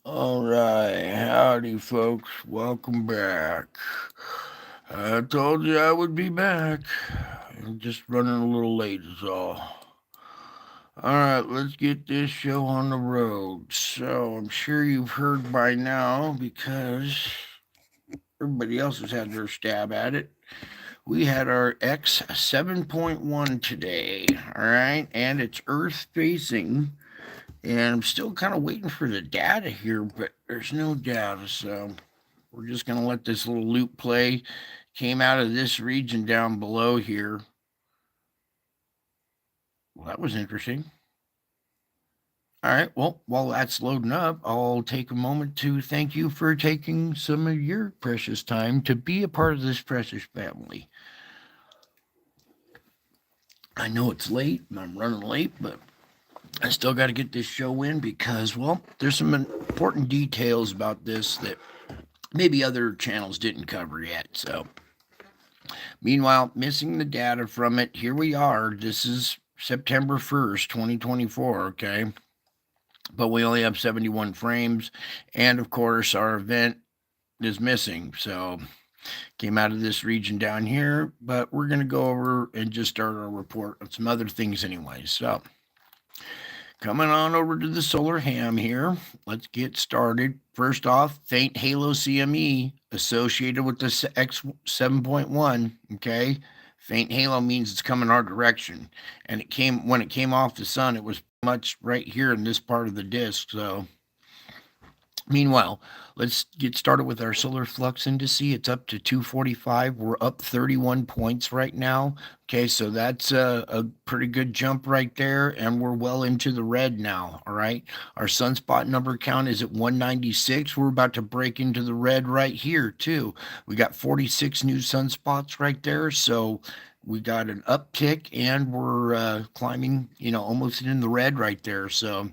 All right, howdy, folks. Welcome back. I told you I would be back. I'm just running a little late, is all. All right, let's get this show on the road. So, I'm sure you've heard by now because everybody else has had their stab at it. We had our X-7.1 today, all right, and it's Earth facing. And I'm still kind of waiting for the data here, but there's no data, so we're just going to let this little loop play. Came out of this region down below here. Well, that was interesting. All right. Well, while that's loading up, I'll take a moment to thank you for taking some of your precious time to be a part of this precious family. I know it's late and I'm running late, but I still got to get this show in because, well, there's some important details about this that maybe other channels didn't cover yet. So, meanwhile, missing the data from it, here we are. This is September 1st, 2024, okay? But we only have 71 frames. And of course, our event is missing. So, came out of this region down here. But we're going to go over and just start our report on some other things, anyway. So, coming on over to the solar ham here. Let's get started. First off, faint halo CME associated with the X7.1. Okay. Faint halo means it's coming our direction. And when it came off the sun, it was much right here in this part of the disk. So meanwhile, let's get started with our solar flux indice. It's up to 245. We're up 31 points right now. Okay, so that's a pretty good jump right there, and we're well into the red now. All right, our sunspot number count is at 196. We're about to break into the red right here, too. We got 46 new sunspots right there, so we got an uptick and we're climbing, almost in the red right there. So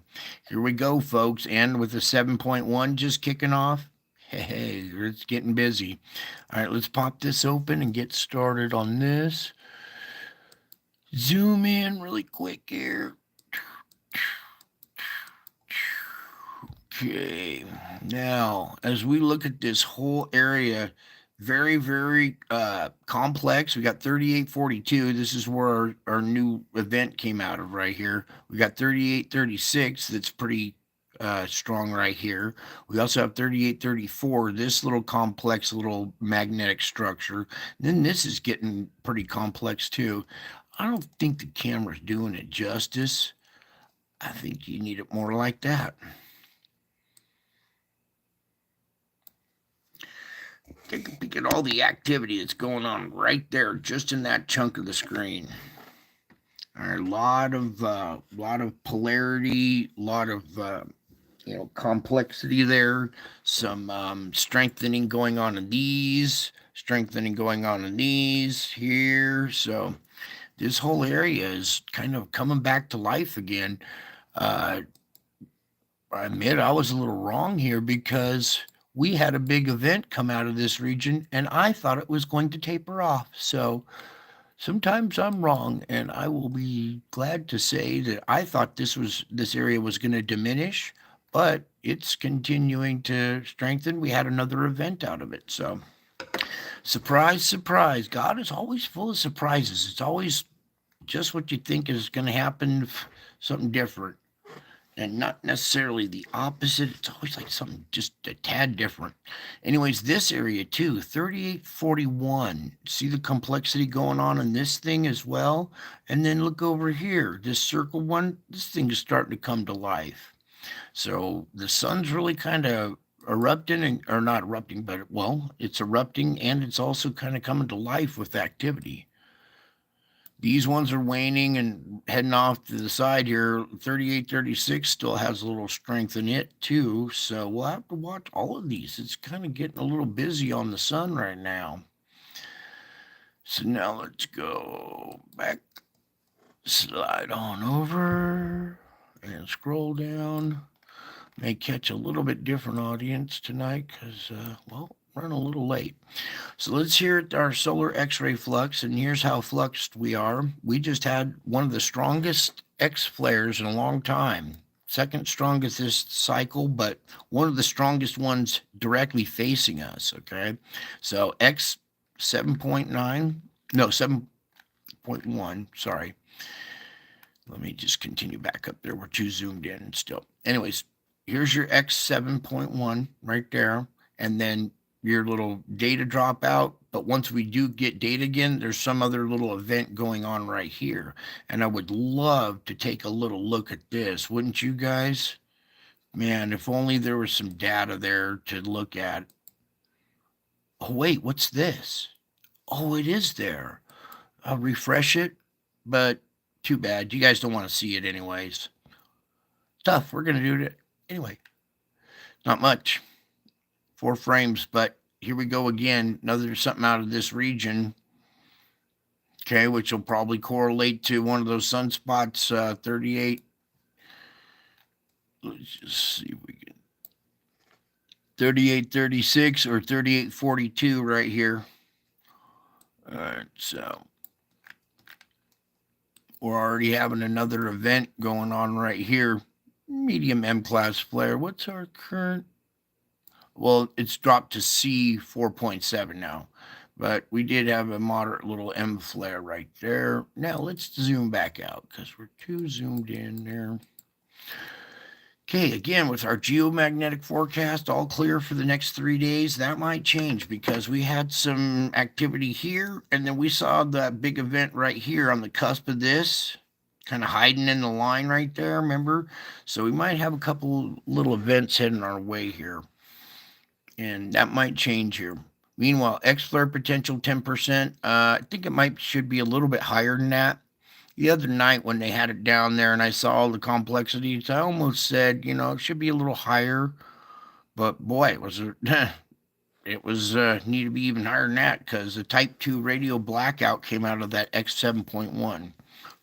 here we go, folks. And with the 7.1 just kicking off, hey, it's getting busy. All right, let's pop this open and get started on this. Zoom in really quick here. Okay, now as we look at this whole area, very, very complex. We got 3842. This is where our new event came out of right here. We got 3836. That's pretty strong right here. We also have 3834. This little complex little magnetic structure. Then this is getting pretty complex too. I don't think the camera's doing it justice. I think you need it more like that. Take a peek at all the activity that's going on right there, just in that chunk of the screen. All right, lot of polarity, lot of complexity there. Some strengthening going on in these, strengthening going on in these here. So this whole area is kind of coming back to life again. I admit I was a little wrong here because we had a big event come out of this region and I thought it was going to taper off. So sometimes I'm wrong, and I will be glad to say that I thought this area was going to diminish, but it's continuing to strengthen. We had another event out of it. So surprise, surprise. God is always full of surprises. It's always just what you think is going to happen, something different and not necessarily the opposite. It's always like something just a tad different. Anyways, this area too, 3841. See the complexity going on in this thing as well? And then look over here, this circle one, this thing is starting to come to life. So the sun's really kind of erupting, or not erupting, but well, it's erupting and it's also kind of coming to life with activity. These ones are waning and heading off to the side here. 3836 still has a little strength in it too. So we'll have to watch all of these. It's kind of getting a little busy on the sun right now. So now let's go back, slide on over and scroll down. May catch a little bit different audience tonight because, well, run a little late. So let's hear our solar X-ray flux, and here's how fluxed we are. We just had one of the strongest X flares in a long time. second strongest this cycle, but one of the strongest ones directly facing us. Okay, so X 7.9, no 7.1. Sorry, let me just continue back up there. We're too zoomed in still. Anyways, here's your X 7.1 right there, and then your little data dropout. But once we do get data again, there's some other little event going on right here. And I would love to take a little look at this, wouldn't you guys? Man, if only there was some data there to look at. Oh, wait, what's this? Oh, it is there. I'll refresh it, but too bad. You guys don't want to see it anyways. Tough. We're going to do it anyway. Not much. 4 frames, but here we go again. Another something out of this region. Okay, which will probably correlate to one of those sunspots, 38. Let's just see if we can. 3836 or 3842 right here. All right, so we're already having another event going on right here. Medium M class flare. What's our current? Well, it's dropped to C 4.7 now, but we did have a moderate little M flare right there. Now let's zoom back out because we're too zoomed in there. Okay, again, with our geomagnetic forecast all clear for the next 3 days, that might change because we had some activity here, and then we saw that big event right here on the cusp of this, kind of hiding in the line right there, remember? So we might have a couple little events heading our way here, and that might change here. Meanwhile, X flare potential 10%. I think it should be a little bit higher than that. The other night when they had it down there and I saw all the complexities, I almost said, it should be a little higher. But boy, it was need to be even higher than that because the Type 2 radio blackout came out of that X7.1.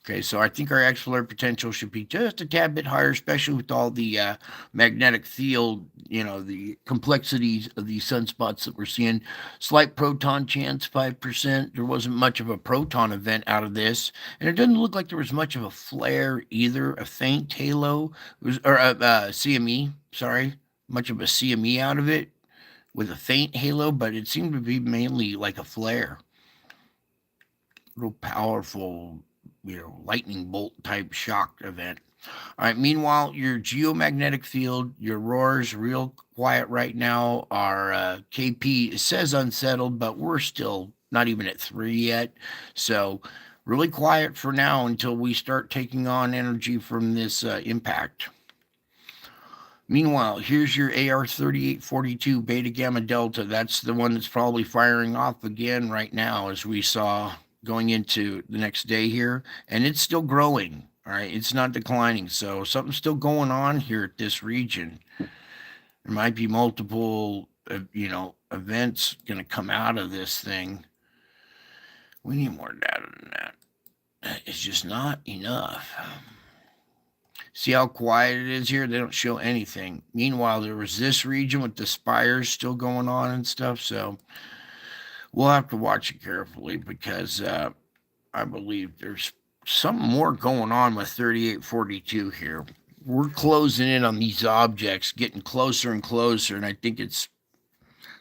Okay, so I think our X flare potential should be just a tad bit higher, especially with all the magnetic field, the complexities of these sunspots that we're seeing. Slight proton chance, 5%. There wasn't much of a proton event out of this, and it doesn't look like there was much of a flare either. A faint halo, or a CME, sorry, much of a CME out of it with a faint halo, but it seemed to be mainly like a flare. Real powerful, lightning bolt type shock event. All right, meanwhile, your geomagnetic field, your roars, real quiet right now. Our KP, it says unsettled, but we're still not even at 3 yet. So, really quiet for now until we start taking on energy from this impact. Meanwhile, here's your AR 3842 beta gamma delta. That's the one that's probably firing off again right now, as we saw going into the next day here, and it's still growing. All right, it's not declining, so something's still going on here at this region. There might be multiple events going to come out of this thing. We need more data than that. It's just not enough. See how quiet it is here? They don't show anything. Meanwhile, there was this region with the spires still going on and stuff, so we'll have to watch it carefully because I believe there's something more going on with 3842 here. We're closing in on these objects, getting closer and closer, and I think it's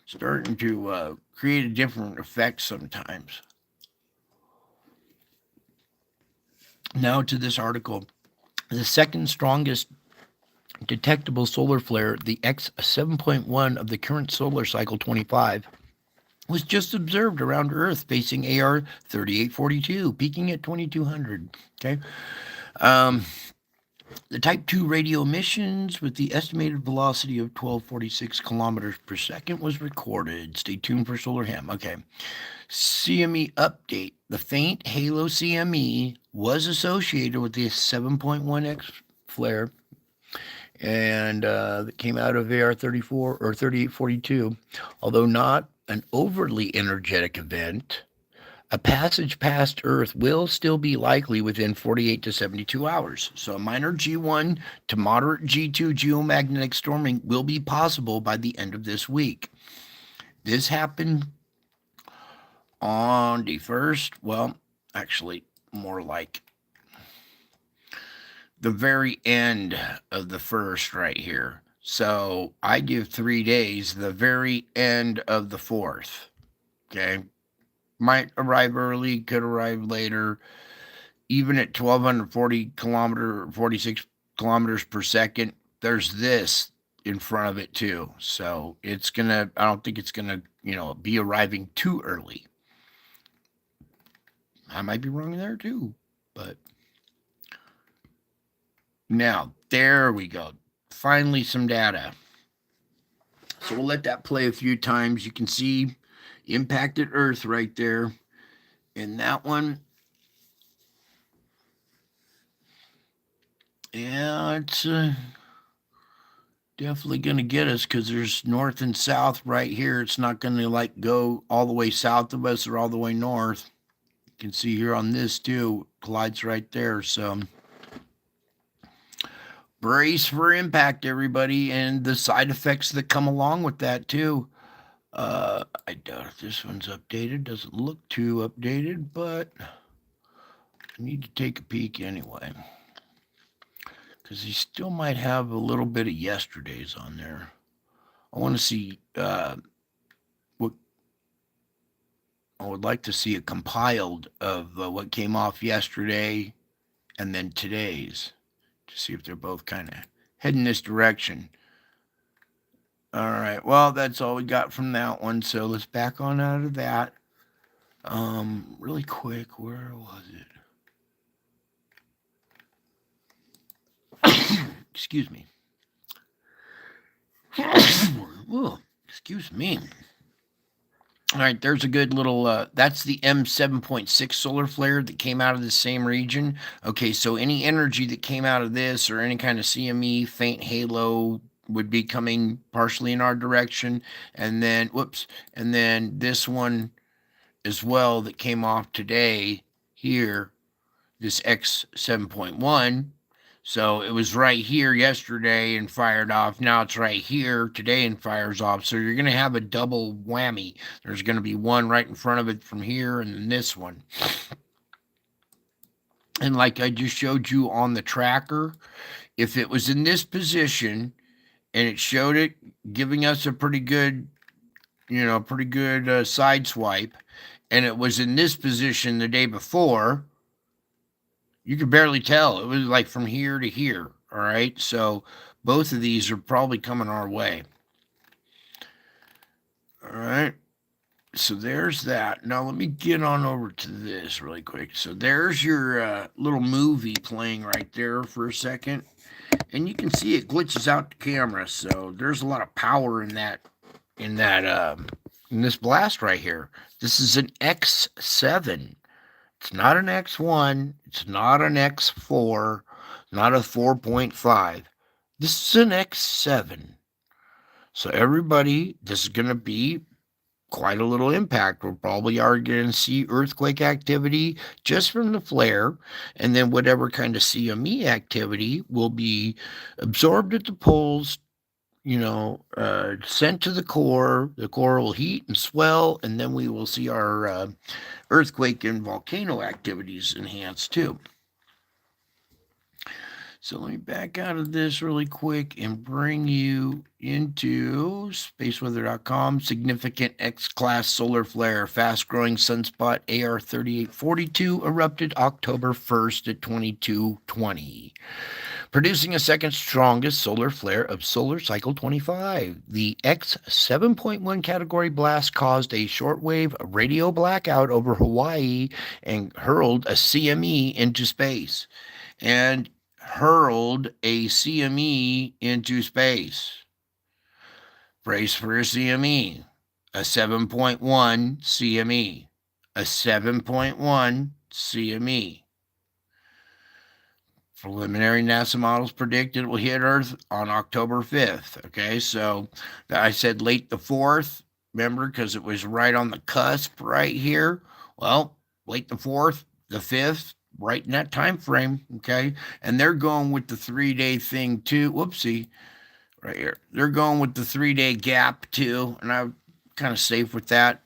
starting to create a different effect sometimes. Now to this article. The second strongest detectable solar flare, the X7.1 of the current solar cycle 25, was just observed around Earth facing AR 3842, peaking at 2200. Okay. The Type 2 radio emissions with the estimated velocity of 1246 kilometers per second was recorded. Stay tuned for Solar Ham. Okay. CME update. The faint halo CME was associated with the 7.1X flare and that came out of AR 34 or 3842, although not an overly energetic event. A passage past Earth will still be likely within 48 to 72 hours. So a minor G1 to moderate G2 geomagnetic storming will be possible by the end of this week. This happened on the 1st, well, actually more like the very end of the first right here. So I give 3 days, the very end of the fourth. Okay. Might arrive early, could arrive later. Even at 46 kilometers per second, there's this in front of it too. So I don't think it's gonna, be arriving too early. I might be wrong there too, but now there we go. Finally, some data. So we'll let that play a few times. You can see impacted Earth right there. And that one, yeah, it's definitely going to get us because there's north and south right here. It's not going to like go all the way south of us or all the way north. You can see here on this too, collides right there. So brace for impact, everybody, and the side effects that come along with that too. I doubt if this one's updated. Doesn't look too updated, but I need to take a peek anyway. Because he still might have a little bit of yesterday's on there. I want to see what I would like to see it compiled of what came off yesterday and then today's to see if they're both kind of heading this direction. All right. Well, that's all we got from that one. So let's back on out of that. Really quick, where was it? Excuse me. Ooh, excuse me. All right, there's a good little, that's the M7.6 solar flare that came out of the same region. Okay, so any energy that came out of this or any kind of CME, faint halo, would be coming partially in our direction. And then, and then this one as well that came off today here, this X7.1. So it was right here yesterday and fired off. Now it's right here today and fires off. So you're going to have a double whammy. There's going to be one right in front of it from here and then this one. And like I just showed you on the tracker, if it was in this position and it showed it giving us a pretty good, side swipe, and it was in this position the day before, you could barely tell. It was like from here to here. All right. So both of these are probably coming our way. All right. So there's that. Now let me get on over to this really quick. So there's your little movie playing right there for a second. And you can see it glitches out the camera. So there's a lot of power in in this blast right here. This is an X-7. It's not an X1. It's not an X4. Not a 4.5. This is an X7. So everybody, this is going to be quite a little impact. We probably are going to see earthquake activity just from the flare, and then whatever kind of CME activity will be absorbed at the poles, sent to the core. The core will heat and swell, and then we will see our earthquake and volcano activities enhanced too. So let me back out of this really quick and bring you into spaceweather.com. Significant X-class solar flare, fast-growing sunspot AR3842 erupted October 1st at 22:20. Producing a second strongest solar flare of solar cycle 25. The X7.1 category blast caused a shortwave radio blackout over Hawaii and hurled a CME into space. And hurled a CME into space. Brace for a CME. A 7.1 CME. A 7.1 CME. Preliminary NASA models predict it will hit Earth on October 5th. Okay, so I said late the 4th, remember, because it was right on the cusp right here. Well, late the 4th, the 5th, right in that time frame. Okay, and they're going with the 3-day thing too. Whoopsie, right here. They're going with the 3-day gap too, and I'm kind of safe with that.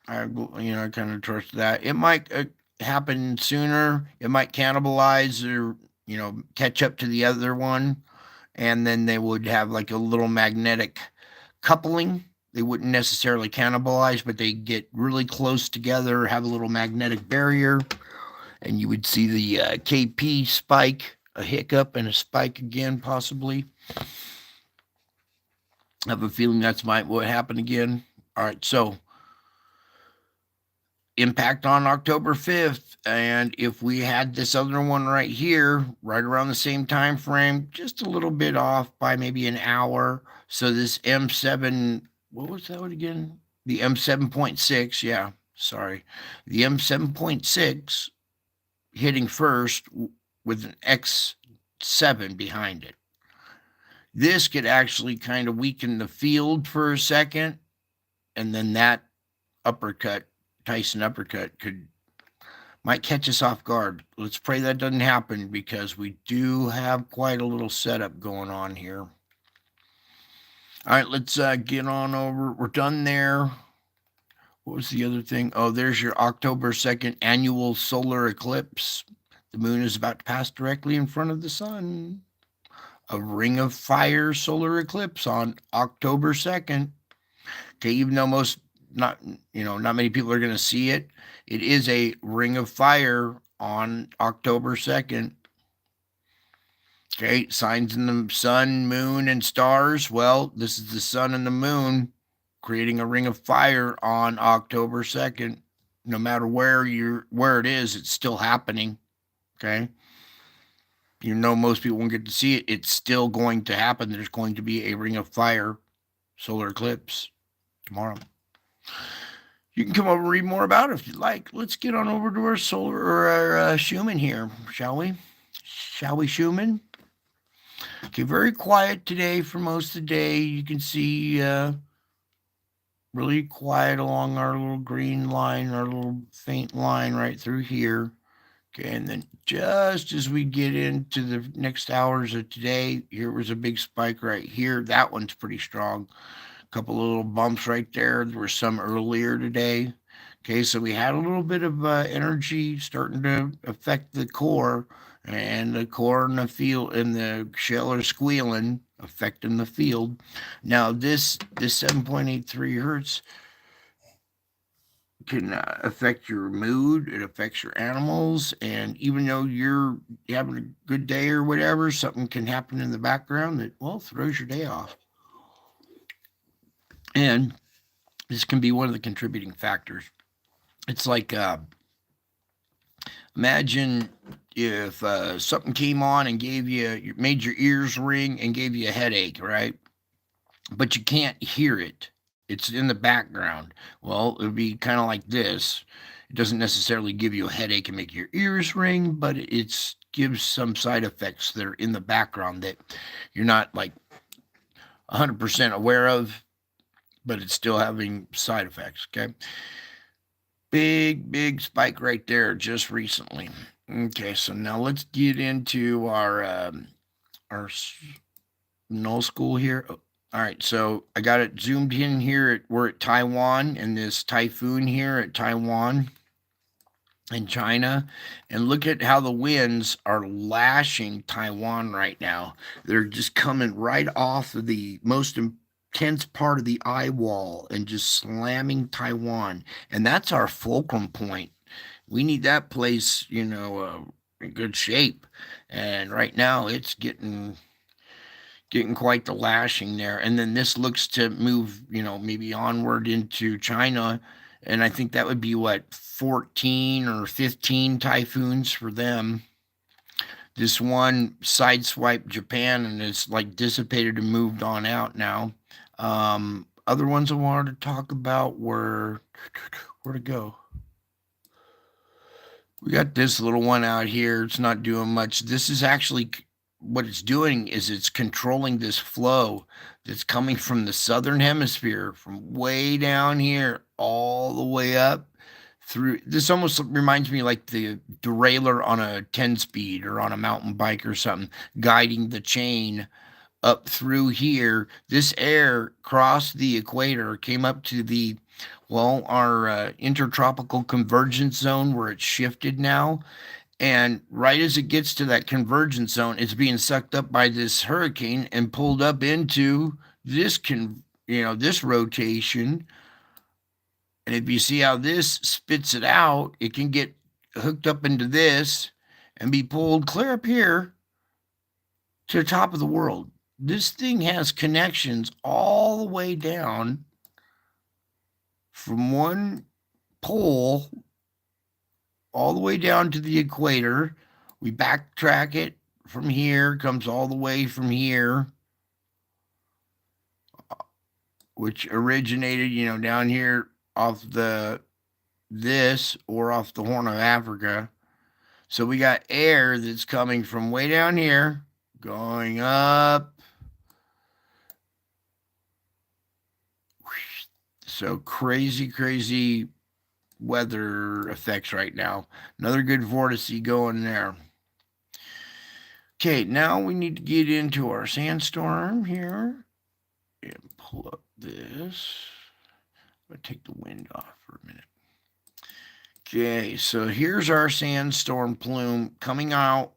I kind of trust that. It might happen sooner. It might cannibalize or catch up to the other one, and then they would have like a little magnetic coupling. They wouldn't necessarily cannibalize, but they get really close together, have a little magnetic barrier, and you would see the KP spike, a hiccup, and a spike again, possibly. I have a feeling that's what happened again. All right, so impact on October 5th, and if we had this other one right here, right around the same time frame, just a little bit off by maybe an hour. So this M7, what was that one again? The M7.6, yeah, sorry. The M7.6 hitting first with an X-7 behind it. This could actually kind of weaken the field for a second, and then that uppercut, Tyson uppercut, might catch us off guard. Let's pray that doesn't happen, because we do have quite a little setup going on here. All right, let's get on over. We're done there. What was the other thing? Oh, there's your October 2nd annual solar eclipse. The moon is about to pass directly in front of the sun. A ring of fire solar eclipse on October 2nd. Okay, even though not many people are going to see it, it is a ring of fire on October 2nd. Okay, signs in the sun, moon, and stars. Well, this is the sun and the moon creating a ring of fire on October 2nd. No matter where it is, it's still happening. Okay. Most people won't get to see it. It's still going to happen. There's going to be a ring of fire solar eclipse tomorrow. You can come over and read more about it if you'd like. Let's get on over to our solar or our Schumann here, shall we? Shall we, Schumann? Okay, very quiet today for most of the day. You can see really quiet along our little green line, our little faint line right through here. Okay, and then just as we get into the next hours of today, here was a big spike right here. That one's pretty strong. A couple of little bumps right there. There were some earlier today. Okay, so we had a little bit of energy starting to affect the core, and the core and the field and the shell are squealing, affecting the field. Now this 7.83 hertz can affect your mood. It affects your animals, and even though you're having a good day or whatever, something can happen in the background that throws your day off. And this can be one of the contributing factors. It's like imagine if something came on and made your ears ring and gave you a headache, right? But you can't hear it. It's in the background. Well, it would be kind of like this. It doesn't necessarily give you a headache and make your ears ring, but it gives some side effects that are in the background that you're not like 100% aware of, but it's still having side effects, okay? Big spike right there just recently. Okay, so now let's get into our null school here. All right, so I got it zoomed in here. We're at Taiwan, and this typhoon here at Taiwan and China. And look at how the winds are lashing Taiwan right now. They're just coming right off of the most intense part of the eye wall and just slamming Taiwan. And that's our fulcrum point. We need that place, in good shape. And right now it's getting quite the lashing there. And then this looks to move, maybe onward into China. And I think that would be 14 or 15 typhoons for them. This one sideswiped Japan and it's dissipated and moved on out now. Other ones I wanted to talk about were, where to go? We got this little one out here. It's not doing much. This is actually what it's doing is it's controlling this flow that's coming from the southern hemisphere, from way down here all the way up through. This almost reminds me like the derailleur on a 10-speed or on a mountain bike or something, guiding the chain up through here. This air crossed the equator, came up to our intertropical convergence zone where it's shifted now. And right as it gets to that convergence zone, it's being sucked up by this hurricane and pulled up into this rotation. And if you see how this spits it out, it can get hooked up into this and be pulled clear up here to the top of the world. This thing has connections all the way down from one pole all the way down to the equator. We backtrack it from here, comes all the way from here, which originated, down here off this or off the Horn of Africa. So we got air that's coming from way down here, going up. So crazy weather effects right now. Another good vortex going there. Okay, now we need to get into our sandstorm here and pull up this. I'm going to take the wind off for a minute. Okay, so here's our sandstorm plume coming out,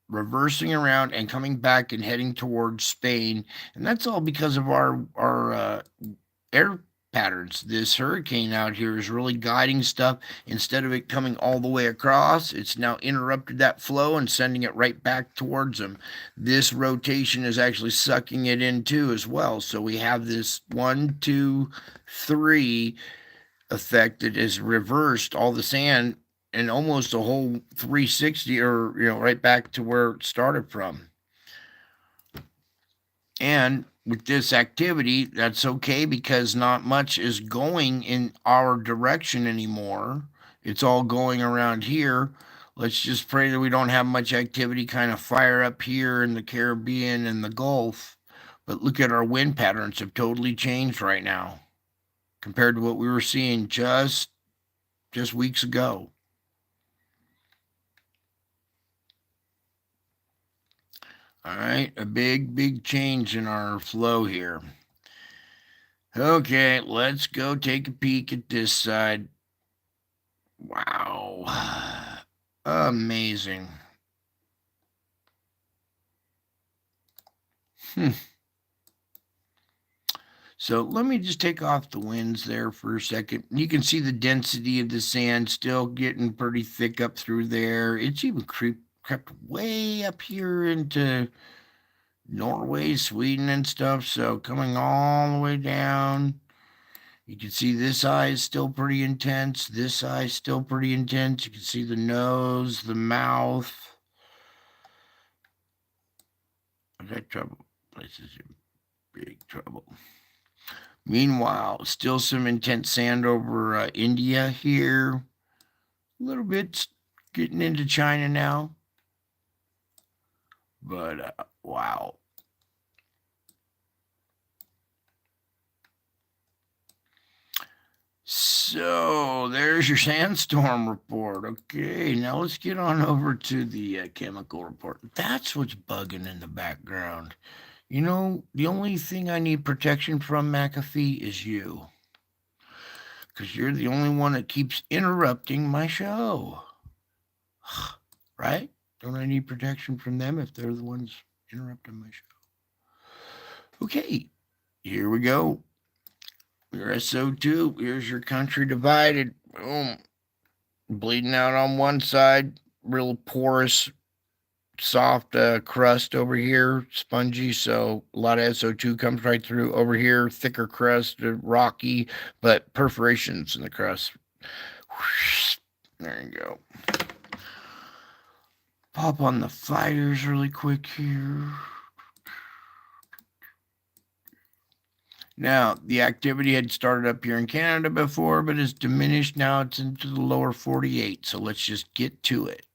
reversing around, and coming back and heading towards Spain. And that's all because of our air patterns. This hurricane out here is really guiding stuff. Instead of it coming all the way across, it's now interrupted that flow and sending it right back towards them. This rotation is actually sucking it in too as well. So we have this 1, 2, 3 effect that has reversed all the sand and almost a whole 360, or right back to where it started from. And with this activity, that's okay because not much is going in our direction anymore. It's all going around here. Let's just pray that we don't have much activity kind of fire up here in the Caribbean and the Gulf. But look at our wind patterns have totally changed right now compared to what we were seeing just weeks ago. All right, a big change in our flow here. Okay, let's go take a peek at this side. Wow. Amazing. So let me just take off the winds there for a second. You can see the density of the sand still getting pretty thick up through there. It's even crept way up here into Norway, Sweden, and stuff. So coming all the way down. You can see this eye is still pretty intense. This eye is still pretty intense. You can see the nose, the mouth. I got trouble. This is in big trouble. Meanwhile, still some intense sand over India here. A little bit getting into China now. But wow. So there's your sandstorm report. Okay, now let's get on over to the chemical report. That's what's bugging in the background. The only thing I need protection from, McAfee, is you. Because you're the only one that keeps interrupting my show. Right? Don't I need protection from them if they're the ones interrupting my show? Okay, here we go. Your SO2, here's your country divided. Boom. Bleeding out on one side, real porous, soft crust over here, spongy. So a lot of SO2 comes right through. Over here, thicker crust, rocky, but perforations in the crust. There you go. Pop on the fires really quick here. Now, the activity had started up here in Canada before, but has diminished. Now it's into the lower 48. So let's just get to it.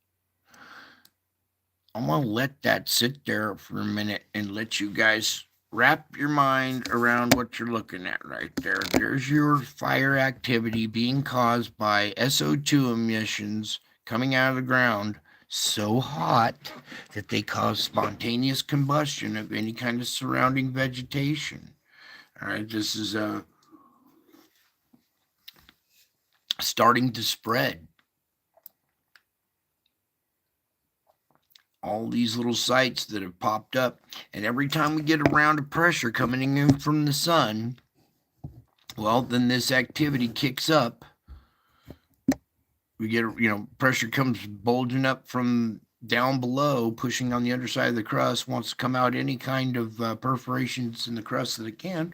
I'm going to let that sit there for a minute and let you guys wrap your mind around what you're looking at right there. There's your fire activity being caused by SO2 emissions coming out of the ground so hot that they cause spontaneous combustion of any kind of surrounding vegetation. All right, this is starting to spread. All these little sites that have popped up. And every time we get a round of pressure coming in from the sun, well, then this activity kicks up. We get, pressure comes bulging up from down below, pushing on the underside of the crust, wants to come out any kind of perforations in the crust that it can.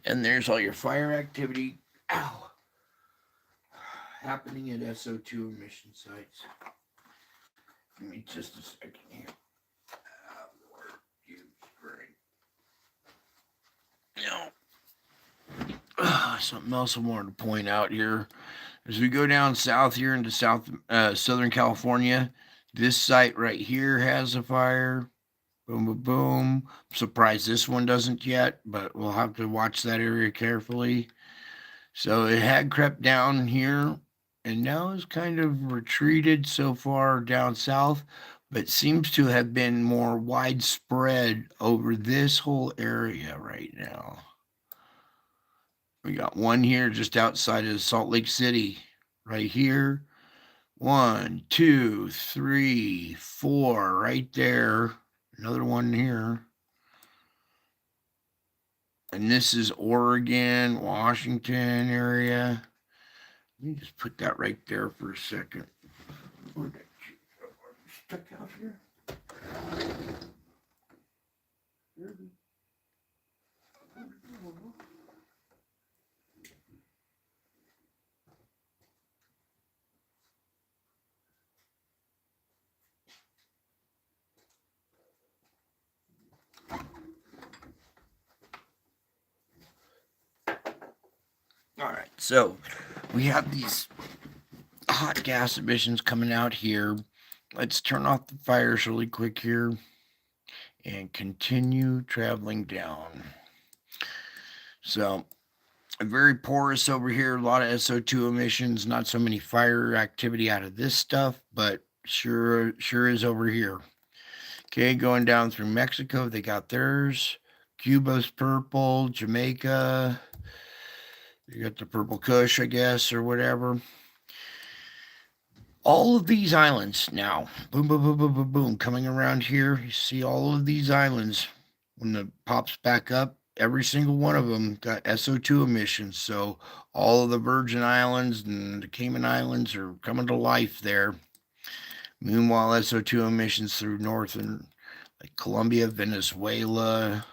And there's all your fire activity. Ow. Happening at SO2 emission sites. Give me just a second here. Something else I wanted to point out here. As we go down south here into Southern California, this site right here has a fire. Boom, boom, boom. I'm surprised this one doesn't yet, but we'll have to watch that area carefully. So it had crept down here and now is kind of retreated so far down south, but seems to have been more widespread over this whole area right now. We got one here just outside of Salt Lake City, right here. 1, 2, 3, 4, right there. Another one here. And this is Oregon, Washington area. Let me just put that right there for a second. Where'd that stuck out here? All right, so we have these hot gas emissions coming out here. Let's turn off the fires really quick here and continue traveling down. So, very porous over here, a lot of SO2 emissions, not so many fire activity out of this stuff, but sure is over here. Okay, going down through Mexico, they got theirs. Cuba's purple, Jamaica, you got the purple Kush, I guess, or whatever. All of these islands now, boom, boom, boom, boom, boom, boom, coming around here. You see all of these islands when it pops back up. Every single one of them got SO2 emissions. So all of the Virgin Islands and the Cayman Islands are coming to life there. Meanwhile, SO2 emissions through northern, like Colombia, Venezuela,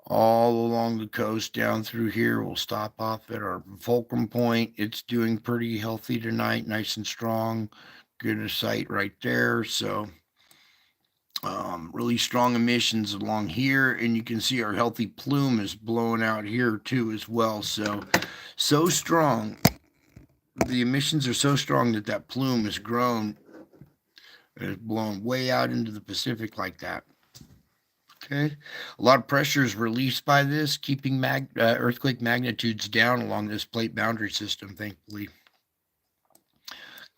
all along the coast down through here. We'll stop off at our fulcrum point. It's doing pretty healthy tonight, nice and strong. Good sight right there. So really strong emissions along here, and you can see our healthy plume is blowing out here too as well. So strong. The emissions are so strong that plume has grown. It's blown way out into the Pacific like that. Okay, a lot of pressure is released by this, keeping earthquake magnitudes down along this plate boundary system, thankfully.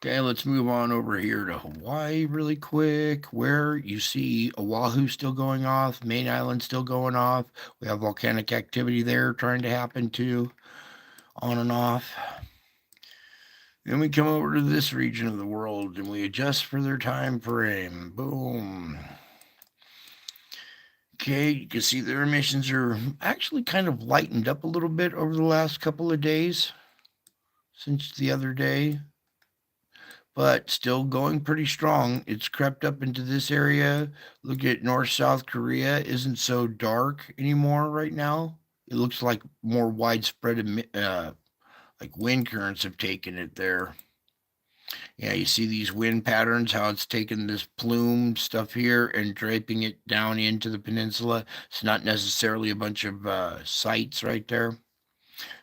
Okay, let's move on over here to Hawaii really quick, where you see Oahu still going off, Main Island still going off. We have volcanic activity there trying to happen too, on and off. Then we come over to this region of the world and we adjust for their time frame. Boom. Okay, you can see their emissions are actually kind of lightened up a little bit over the last couple of days since the other day, but still going pretty strong. It's crept up into this area. Look at North-South Korea isn't so dark anymore right now. It looks like more widespread, like wind currents have taken it there. Yeah, you see these wind patterns, how it's taken this plume stuff here and draping it down into the peninsula. It's not necessarily a bunch of sites right there.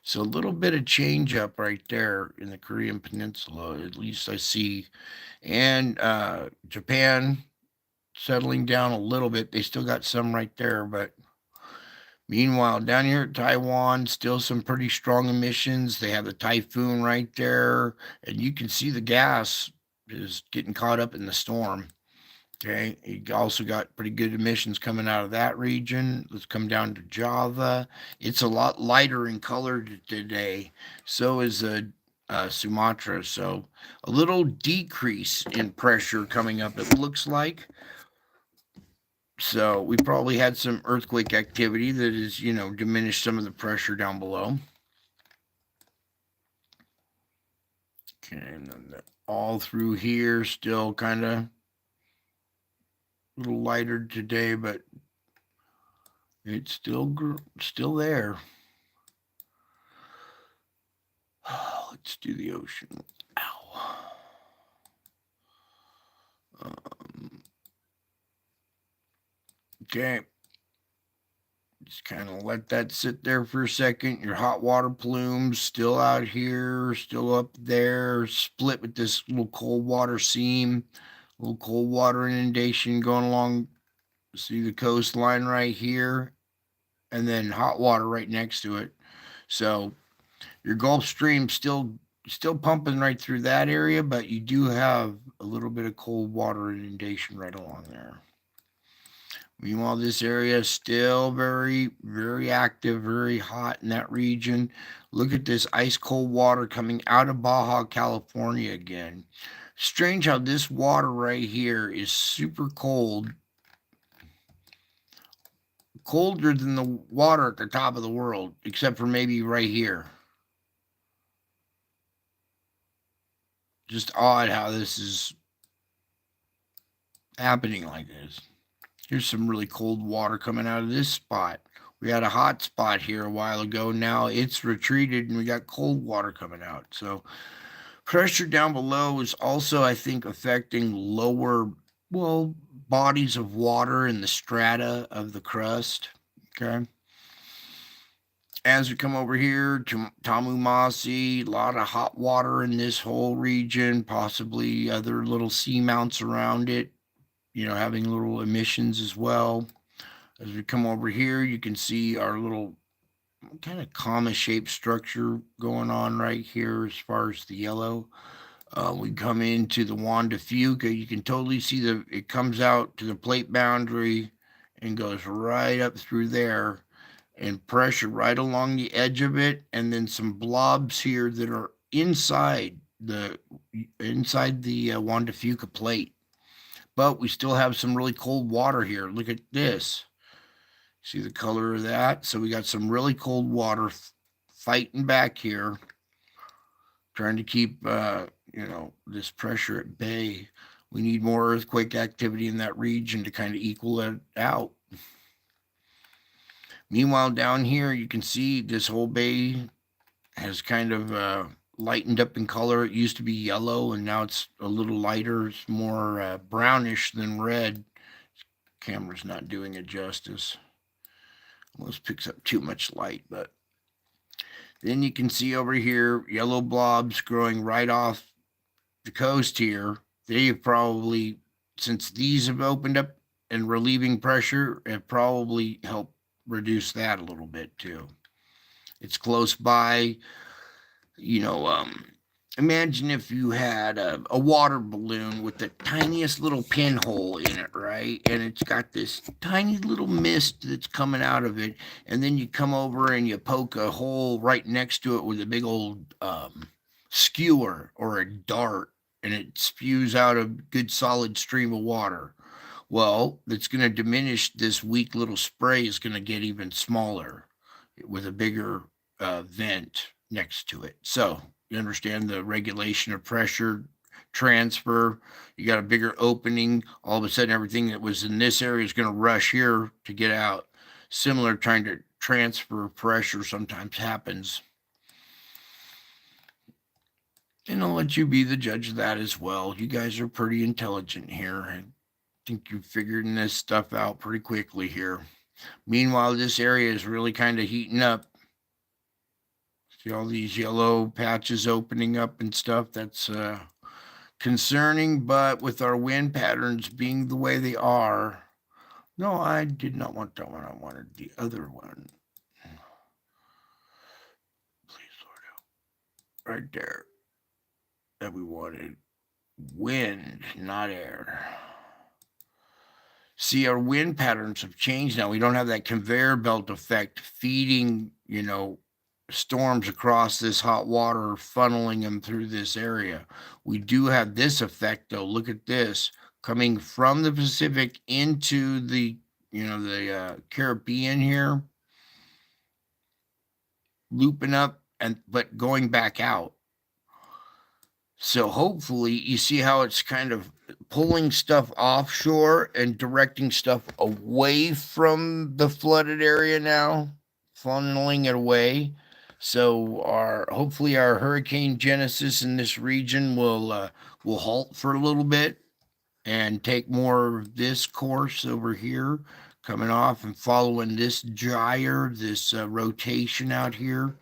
So a little bit of change up right there in the Korean peninsula, at least I see. And Japan settling down a little bit. They still got some right there, but meanwhile, down here at Taiwan, still some pretty strong emissions. They have the typhoon right there, and you can see the gas is getting caught up in the storm. Okay, you also got pretty good emissions coming out of that region. Let's come down to Java. It's a lot lighter in color today. So is Sumatra. So a little decrease in pressure coming up, it looks like. So we probably had some earthquake activity that has, diminished some of the pressure down below. Okay, and then all through here, still kind of a little lighter today, but it's still there. Let's do the ocean. Ow. Okay. Just kind of let that sit there for a second. Your hot water plumes still out here, still up there, split with this little cold water seam, little cold water inundation going along. See the coastline right here, and then hot water right next to it. So your Gulf Stream still pumping right through that area, but you do have a little bit of cold water inundation right along there. Meanwhile, this area is still very, very active, very hot in that region. Look at this ice cold water coming out of Baja California again. Strange how this water right here is super cold, colder than the water at the top of the world, except for maybe right here. Just odd how this is happening like this. Here's some really cold water coming out of this spot. We had a hot spot here a while ago. Now it's retreated and we got cold water coming out. So pressure down below is also, I think, affecting lower, well, bodies of water in the strata of the crust. Okay. As we come over here to Tamumasi, a lot of hot water in this whole region, possibly other little seamounts around it, having little emissions as well. As we come over here, you can see our little kind of comma shaped structure going on right here as far as the yellow. We come into the Juan de Fuca. You can totally see it comes out to the plate boundary and goes right up through there, and pressure right along the edge of it, and then some blobs here that are inside the Juan de Fuca plate. But we still have some really cold water here. Look at this. See the color of that? So we got some really cold water fighting back here, trying to keep this pressure at bay. We need more earthquake activity in that region to kind of equal it out. Meanwhile, down here, you can see this whole bay has kind of lightened up in color. It used to be yellow, and now it's a little lighter. It's more brownish than red. Camera's not doing it justice. Almost picks up too much light, but then you can see over here yellow blobs growing right off the coast here. They have probably, since these have opened up and relieving pressure, have probably helped reduce that a little bit too. It's close by. Imagine if you had a water balloon with the tiniest little pinhole in it, right? And it's got this tiny little mist that's coming out of it. And then you come over and you poke a hole right next to it with a big old skewer or a dart, and it spews out a good solid stream of water. Well, it's going to diminish. This weak little spray is going to get even smaller with a bigger vent next to it. So you understand the regulation of pressure transfer. You got a bigger opening. All of a sudden, everything that was in this area is going to rush here to get out. Similar trying to transfer pressure sometimes happens. And I'll let you be the judge of that as well. You guys are pretty intelligent here. I think you're figuring this stuff out pretty quickly here. Meanwhile, this area is really kind of heating up. See all these yellow patches opening up and stuff. That's concerning, but with our wind patterns being the way they are. No, I did not want that one. I wanted the other one. Please, Lord, help. Right there. That we wanted wind, not air. See, our wind patterns have changed now. We don't have that conveyor belt effect feeding, storms across this hot water, funneling them through this area. We do have this effect, though. Look at this, coming from the Pacific into the, the Caribbean here, looping up and but going back out. So hopefully you see how it's kind of pulling stuff offshore and directing stuff away from the flooded area now, funneling it away. So hopefully our hurricane genesis in this region will halt for a little bit and take more of this course over here, coming off and following this gyre, this rotation out here.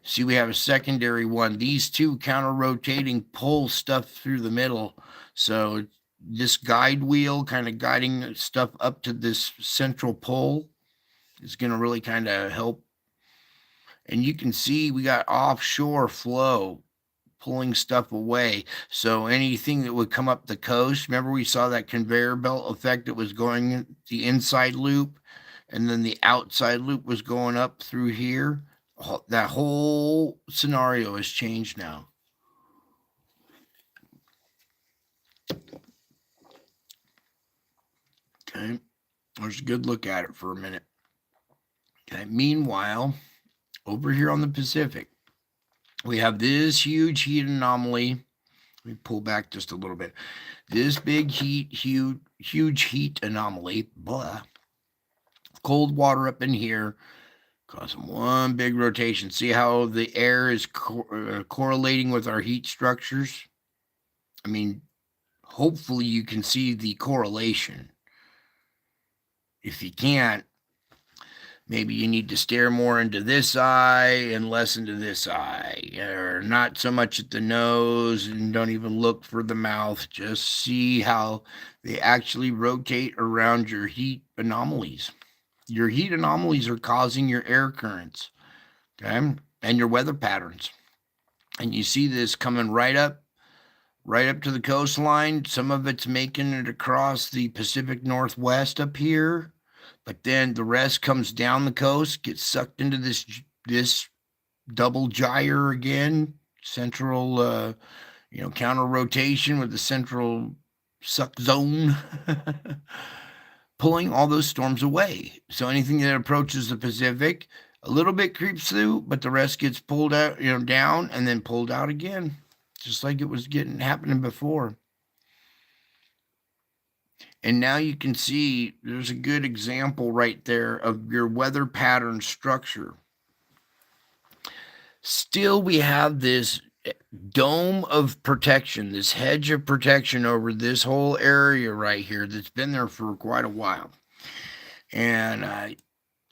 See, we have a secondary one. These two counter-rotating pull stuff through the middle. So this guide wheel kind of guiding stuff up to this central pole is going to really kind of help. And you can see we got offshore flow pulling stuff away. So anything that would come up the coast, remember we saw that conveyor belt effect that was going the inside loop, and then the outside loop was going up through here. That whole scenario has changed now. Okay, let's a good look at it for a minute. Okay, meanwhile, over here on the Pacific, we have this huge heat anomaly. Let me pull back just a little bit. This big huge heat anomaly, blah. Cold water up in here, causing one big rotation. See how the air is correlating with our heat structures? I mean, hopefully you can see the correlation. If you can't, maybe you need to stare more into this eye and less into this eye, or not so much at the nose, and don't even look for the mouth. Just see how they actually rotate around your heat anomalies. Your heat anomalies are causing your air currents, okay, and your weather patterns. And you see this coming right up to the coastline. Some of it's making it across the Pacific Northwest up here, but then the rest comes down the coast, gets sucked into this double gyre again, central counter rotation with the central suck zone. Pulling all those storms away. So anything that approaches the Pacific, a little bit creeps through, but the rest gets pulled out, down and then pulled out again, just like it was happening before. And now you can see there's a good example right there of your weather pattern structure. Still, we have this dome of protection, this hedge of protection over this whole area right here that's been there for quite a while. And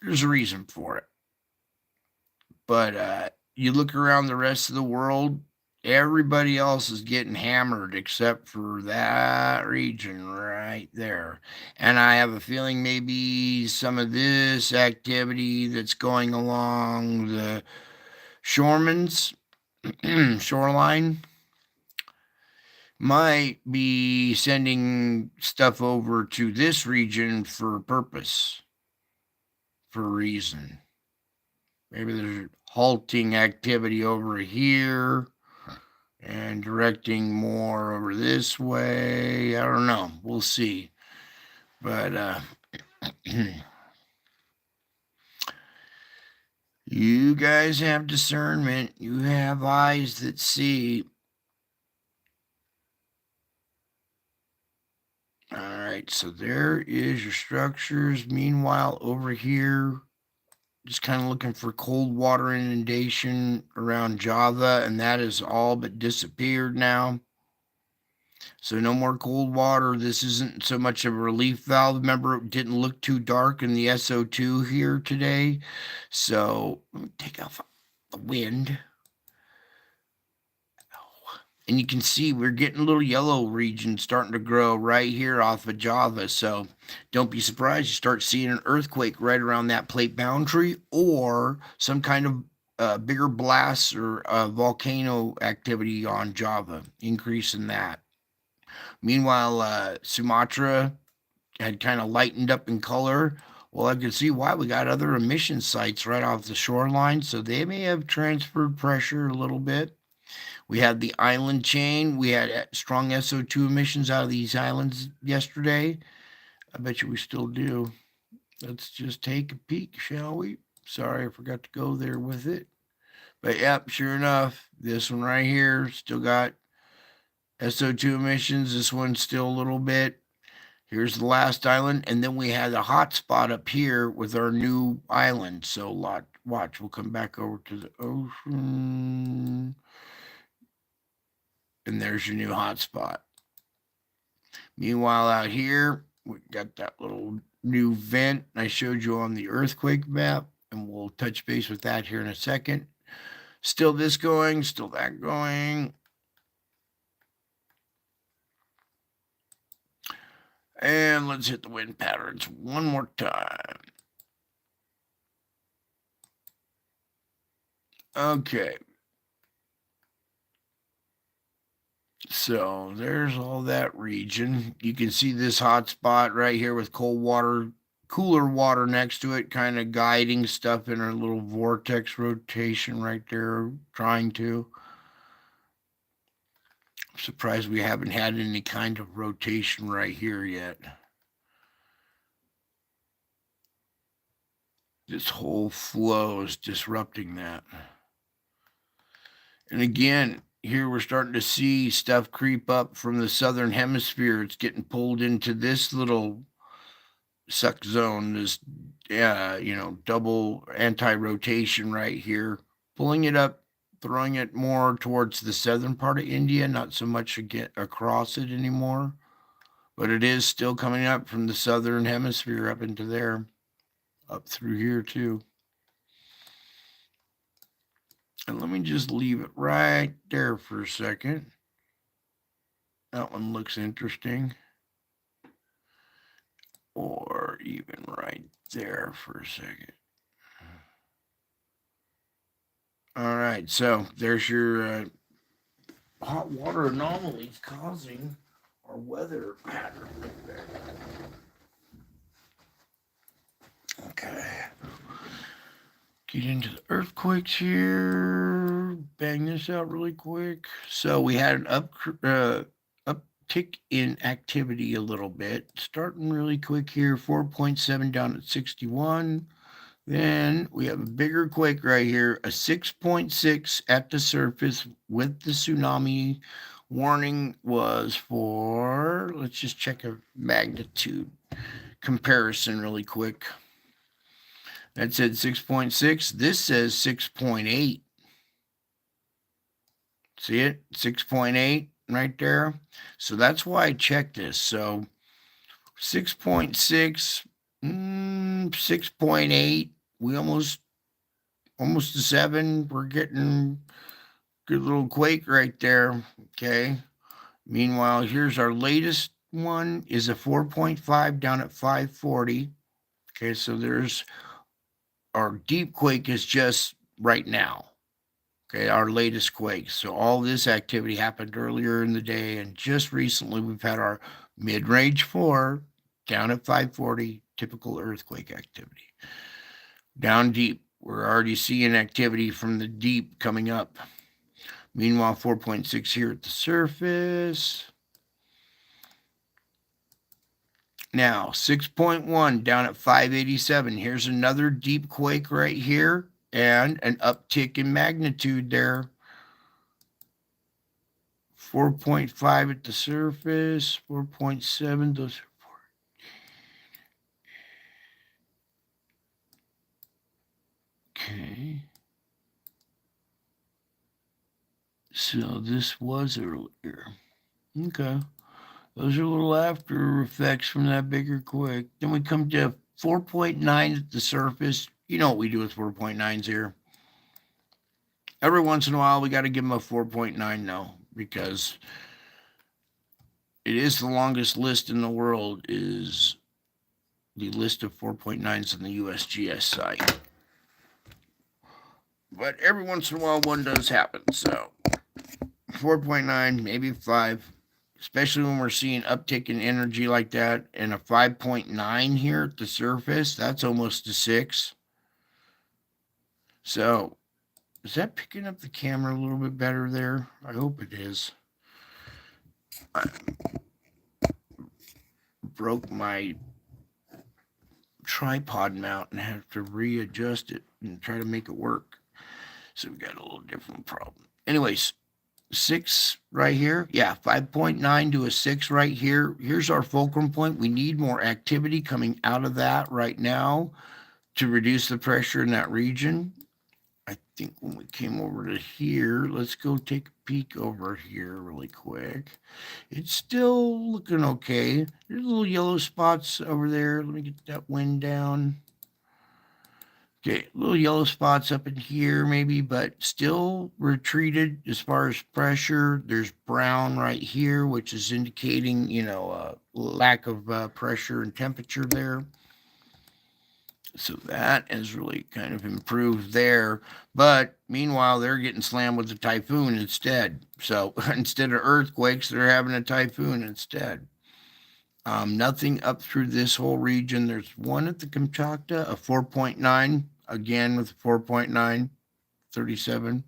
there's a reason for it. But you look around the rest of the world, everybody else is getting hammered except for that region right there. And I have a feeling maybe some of this activity that's going along the shoreline might be sending stuff over to this region for a purpose, for a reason. Maybe there's halting activity over here and directing more over this way. I don't know. We'll see. But you guys have discernment. You have eyes that see. All right, so there is your structures. Meanwhile, over here, just kind of looking for cold water inundation around Java, and that is all but disappeared now. So no more cold water. This isn't so much of a relief valve. Remember, it didn't look too dark in the SO2 here today. So let me take off the wind. And you can see we're getting a little yellow region starting to grow right here off of Java. So don't be surprised you start seeing an earthquake right around that plate boundary, or some kind of bigger blasts or volcano activity on Java, increase in that. Meanwhile, Sumatra had kind of lightened up in color. Well, I can see why. We got other emission sites right off the shoreline, so they may have transferred pressure a little bit. We had the island chain. We had strong SO2 emissions out of these islands yesterday. I bet you we still do. Let's just take a peek, shall we? Sorry, I forgot to go there with it. But yep, sure enough, this one right here still got SO2 emissions. This one's still a little bit. Here's the last island, and then we had a hot spot up here with our new island. So watch, we'll come back over to the ocean, and there's your new hot spot. Meanwhile, out here, we got that little new vent I showed you on the earthquake map, and we'll touch base with that here in a second. Still this going, still that going. And let's hit the wind patterns one more time. Okay. So there's all that region. You can see this hot spot right here with cold water, cooler water next to it, kind of guiding stuff in a little vortex rotation right there, trying to. I'm surprised we haven't had any kind of rotation right here yet. This whole flow is disrupting that. And again, here we're starting to see stuff creep up from the southern hemisphere. It's getting pulled into this little suck zone, this double anti-rotation right here, pulling it up, throwing it more towards the southern part of India, not so much across it anymore. But it is still coming up from the southern hemisphere up into there, up through here too. And let me just leave it right there for a second. That one looks interesting. Or even right there for a second. All right, so there's your hot water anomalies causing our weather pattern right there. Okay. Get into the earthquakes here. Bang this out really quick. So we had an uptick in activity a little bit, starting really quick here. 4.7 down at 61. Then we have a bigger quake right here, a 6.6 at the surface with the tsunami. Warning was for, let's just check a magnitude comparison really quick. That said 6.6. This says 6.8. See it? 6.8 right there. So that's why I checked this. So 6.6, 6.8. We almost to 7. We're getting good little quake right there. Okay. Meanwhile, here's our latest one is a 4.5 down at 540. Okay, so there's our deep quake is just right now. Okay, our latest quake. So all this activity happened earlier in the day, and just recently we've had our mid-range 4 down at 540, typical earthquake activity. Down deep, we're already seeing activity from the deep coming up. Meanwhile, 4.6 here at the surface. Now, 6.1 down at 587. Here's another deep quake right here and an uptick in magnitude there. 4.5 at the surface, 4.7. Those are 4. Okay. So this was earlier. Okay. Those are little after effects from that bigger quake. Then we come to 4.9 at the surface. You know what we do with 4.9s here. Every once in a while, we got to give them a 4.9 now because it is the longest list in the world, is the list of 4.9s on the USGS site. But every once in a while, one does happen. So 4.9, maybe 5. especially when we're seeing uptick in energy like that, and a 5.9 here at the surface. That's almost a 6. So is that picking up the camera a little bit better there? I hope it is. I broke my tripod mount and have to readjust it and try to make it work. So we got a little different problem. Anyways, 6 right here. Yeah, 5.9 to a 6 right here. Here's our fulcrum point. We need more activity coming out of that right now to reduce the pressure in that region. I think when we came over to here, let's go take a peek over here really quick. It's still looking okay. There's little yellow spots over there. Let me get that wind down. Okay, little yellow spots up in here maybe, but still retreated as far as pressure. There's brown right here, which is indicating, lack of pressure and temperature there. So that has really kind of improved there. But meanwhile, they're getting slammed with a typhoon instead. So instead of earthquakes, they're having a typhoon instead. Nothing up through this whole region. There's one at the Kamchatka, a 4.9, again with 4.9, 37.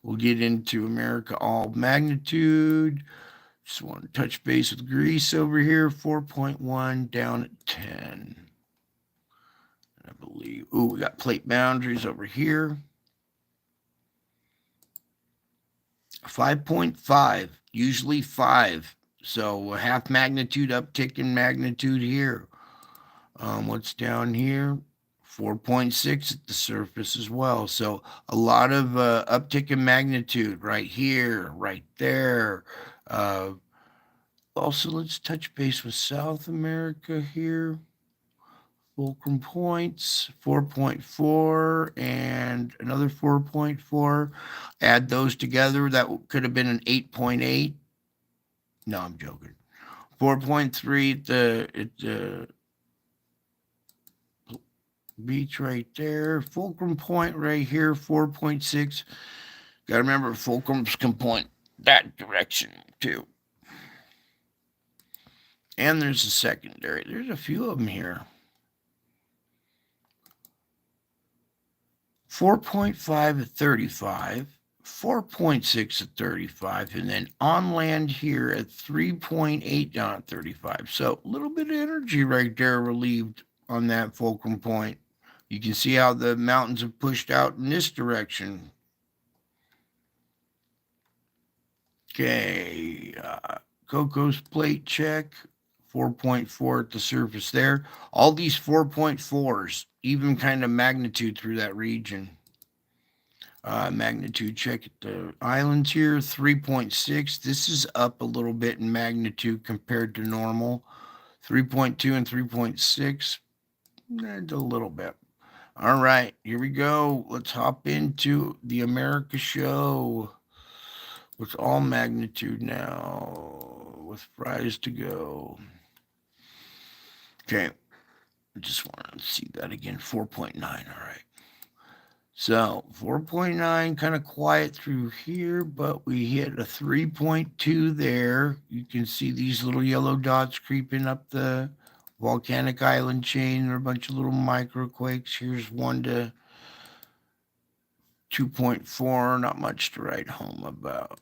We'll get into America all magnitude. Just want to touch base with Greece over here, 4.1 down at 10. I believe. Ooh, we got plate boundaries over here. 5.5, usually 5. So a half magnitude uptick in magnitude here. What's down here? 4.6 at the surface as well. So a lot of uptick in magnitude right here, right there. Also, let's touch base with South America here. Fulcrum points, 4.4 and another 4.4. Add those together. That could have been an 8.8. No, I'm joking. 4.3 at the beach right there. Fulcrum point right here, 4.6. Got to remember, fulcrums can point that direction too. And there's a secondary. There's a few of them here. 4.5 at 35, 4.6 at 35, and then on land here at 3.8 down at 35. So a little bit of energy right there relieved on that fulcrum point. You can see how the mountains have pushed out in this direction. Okay, Coco's plate check, 4.4 at the surface there. All these 4.4s, even kind of magnitude through that region. Magnitude check at the islands here, 3.6. This is up a little bit in magnitude compared to normal. 3.2 and 3.6, a little bit. All right, here we go. Let's hop into the America show with all magnitude now, with fries to go. Okay, I just want to see that again, 4.9, all right. So 4.9, kind of quiet through here, but we hit a 3.2 there. You can see these little yellow dots creeping up the volcanic island chain. There are a bunch of little microquakes. Here's 1 to 2.4, not much to write home about.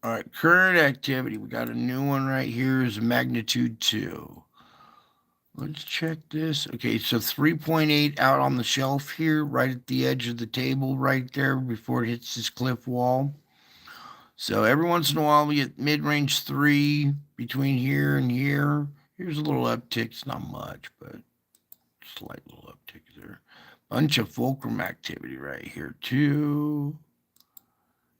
All right, current activity. We got a new one right here is magnitude 2. Let's check this. Okay, so 3.8 out on the shelf here, right at the edge of the table right there before it hits this cliff wall. So every once in a while we get mid-range 3 between here and here. Here's a little uptick. It's not much, but slight little uptick there. Bunch of fulcrum activity right here too.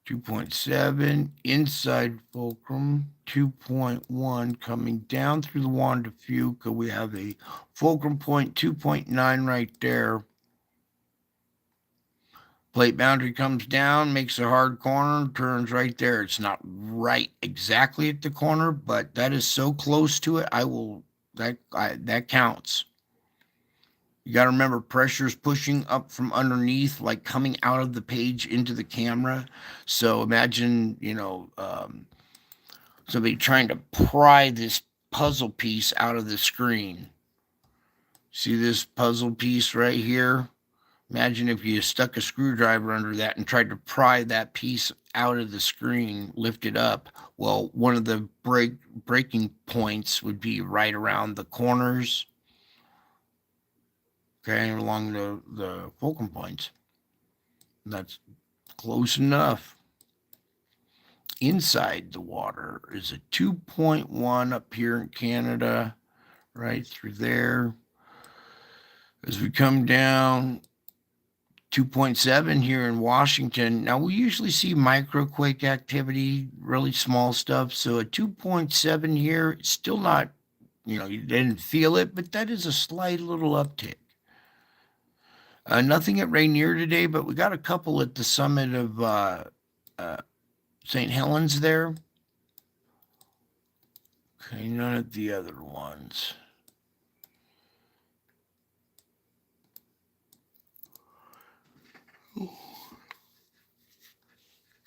2.7 inside fulcrum, 2.1 coming down through the Juan de Fuca. We have a fulcrum point 2.9 right there. Plate boundary comes down, makes a hard corner, turns right there. It's not right exactly at the corner, but that is so close to it. That counts. You got to remember, pressure is pushing up from underneath, like coming out of the page into the camera. So imagine, somebody trying to pry this puzzle piece out of the screen. See this puzzle piece right here? Imagine if you stuck a screwdriver under that and tried to pry that piece out of the screen, lift it up. Well, one of the breaking points would be right around the corners, okay, along the fulcrum points. That's close enough. Inside the water is a 2.1 up here in Canada, right through there. As we come down, 2.7 here in Washington. Now, we usually see microquake activity, really small stuff. So a 2.7 here, it's still not, you didn't feel it, but that is a slight little uptick. Nothing at Rainier today, but we got a couple at the summit of St. Helens there. Okay, none of the other ones.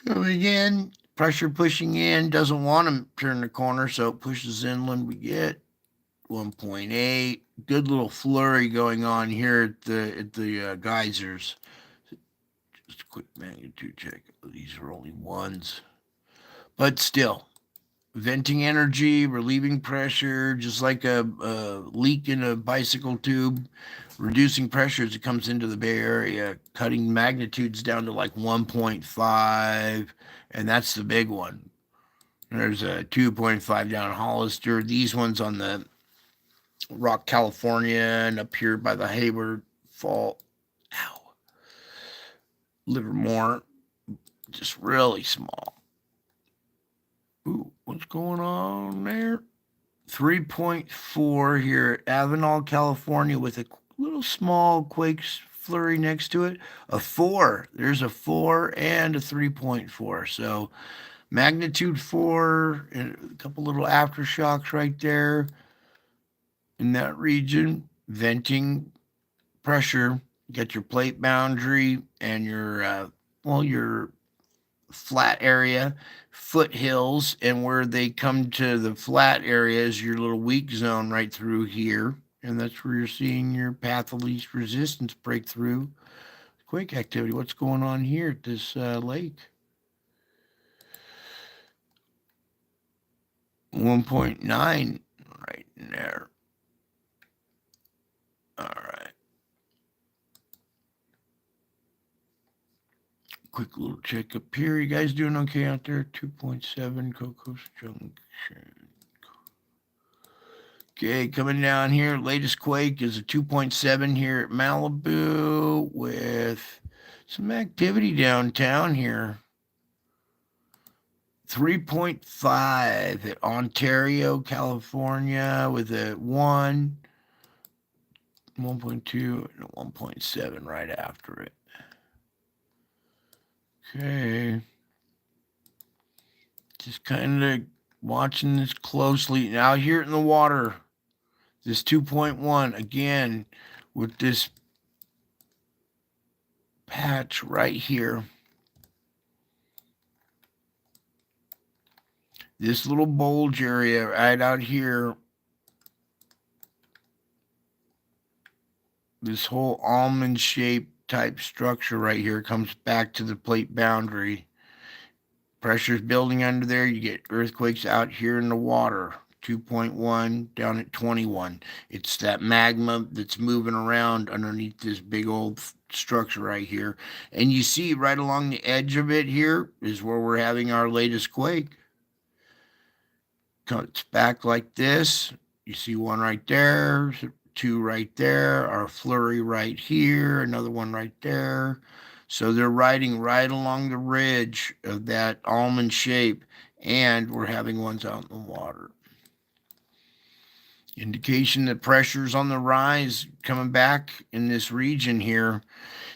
Coming in, pressure pushing in, doesn't want to turn the corner, so it pushes inland. We get 1.8. Good little flurry going on here at the geysers. Just a quick magnitude check. These are only ones, but still, venting energy, relieving pressure, just like a leak in a bicycle tube, reducing pressure as it comes into the Bay Area, cutting magnitudes down to like 1.5, and that's the big one. There's a 2.5 down Hollister. These ones on the Rock, California, and up here by the Hayward Fault. Ow. Livermore, just really small. Ooh, what's going on there? 3.4 here at Avenal, California, with a little small quake flurry next to it. A 4. There's a 4 and a 3.4. So magnitude 4 and a couple little aftershocks right there in that region. Venting pressure. You got your plate boundary and your flat area, foothills, and where they come to the flat area is your little weak zone right through here. And that's where you're seeing your path of least resistance break through quake activity. What's going on here at this lake? 1.9 right in there. All right. Quick little check up here. You guys doing okay out there? 2.7 Cocos Junction. Okay, coming down here, latest quake is a 2.7 here at Malibu with some activity downtown here. 3.5 at Ontario, California with a 1, 1.2, and a 1.7 right after it. Okay. Just kind of watching this closely. Now here in the water, this 2.1, again, with this patch right here. This little bulge area right out here, this whole almond-shaped type structure right here comes back to the plate boundary. Pressure's building under there. You get earthquakes out here in the water. 2.1 down at 21. It's that magma that's moving around underneath this big old structure right here. And you see right along the edge of it here is where we're having our latest quake. Cuts back like this. You see one right there, 2 right there, our flurry right here, another one right there. So they're riding right along the ridge of that almond shape, and we're having ones out in the water. Indication that pressure's on the rise coming back in this region here.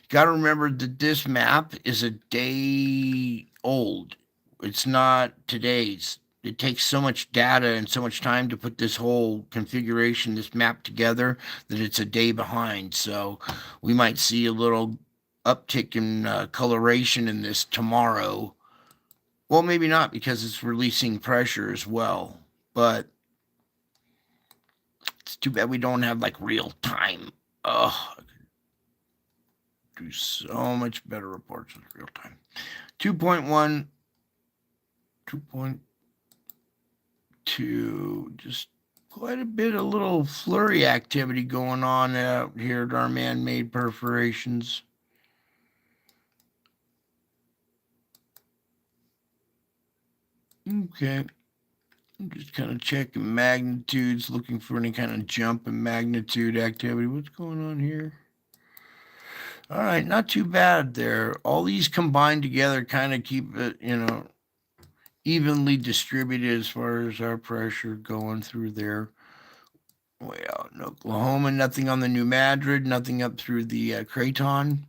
You got to remember that this map is a day old. It's not today's. It takes so much data and so much time to put this whole configuration, this map together, that it's a day behind. So we might see a little uptick in coloration in this tomorrow. Well, maybe not because it's releasing pressure as well. But it's too bad we don't have like real time. Oh, I could do so much better reports with real time. 2.1, 2.2, just quite a bit of little flurry activity going on out here at our man-made perforations. Okay. I'm just kind of checking magnitudes, looking for any kind of jump in magnitude activity. What's going on here? All right, not too bad there. All these combined together kind of keep it, evenly distributed as far as our pressure going through there. Way out in Oklahoma, nothing on the New Madrid, nothing up through the Craton.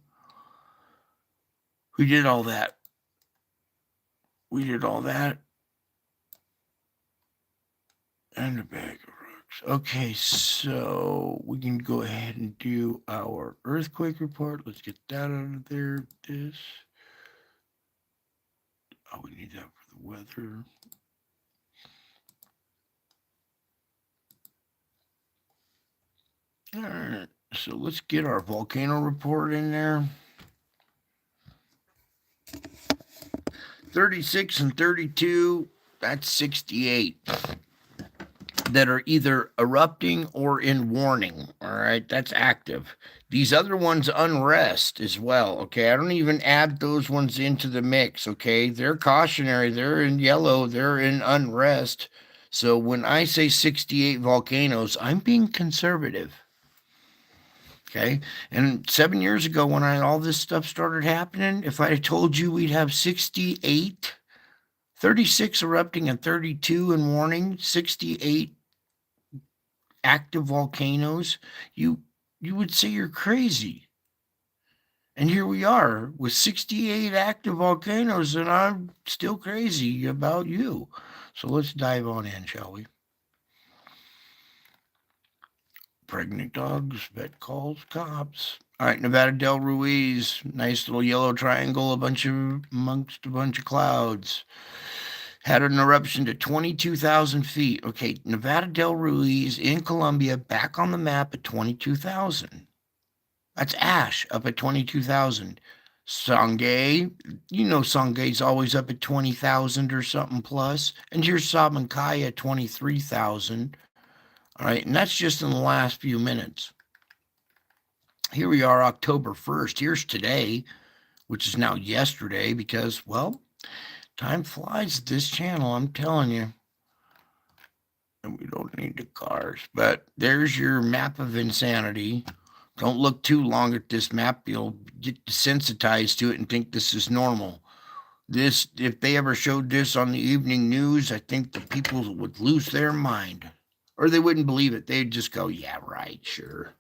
We did all that. We did all that. And a bag of rocks. Okay, so we can go ahead and do our earthquake report. Let's get that out of there. This. Oh, we need that for the weather. All right, so let's get our volcano report in there. 36 and 32, that's 68 that are either erupting or in warning. All right, that's active. These other ones, unrest as well. Okay, I don't even add those ones into the mix. Okay, they're cautionary, they're in yellow, they're in unrest. So when I say 68 volcanoes, I'm being conservative. Okay. And 7 years ago, when all this stuff started happening, if I had told you we'd have 68, 36 erupting and 32 in warning, 68 active volcanoes, you would say you're crazy. And here we are with 68 active volcanoes, and I'm still crazy about you. So let's dive on in, shall we? Pregnant dogs, vet calls, cops. All right, Nevada Del Ruiz, nice little yellow triangle, amongst a bunch of clouds. Had an eruption to 22,000 feet. Okay, Nevada Del Ruiz in Colombia back on the map at 22,000. That's ash up at 22,000. Sangay, Sangay's always up at 20,000 or something plus. And here's Sabancaya at 23,000. All right, and that's just in the last few minutes. Here we are, October 1st. Here's today, which is now yesterday because, well, time flies at this channel, I'm telling you. And we don't need the cars. But there's your map of insanity. Don't look too long at this map. You'll get desensitized to it and think this is normal. This, if they ever showed this on the evening news, I think the people would lose their mind. Or they wouldn't believe it. They'd just go, yeah, right, sure.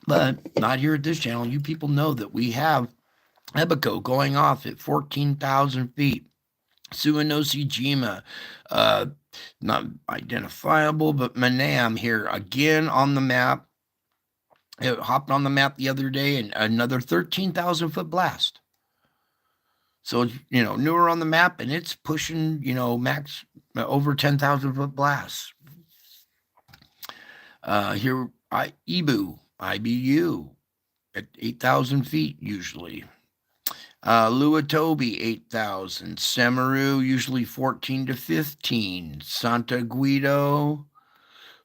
But not here at this channel. You people know that we have Ebico going off at 14,000 feet. Suwanosejima, not identifiable, but Manam here again on the map. It hopped on the map the other day, and another 13,000 foot blast. So it's, newer on the map, and it's pushing, max over 10,000 foot blasts. Here, IBU at 8,000 feet usually. Luatobi, 8,000. Semaru, usually 14 to 15. Santa Guido,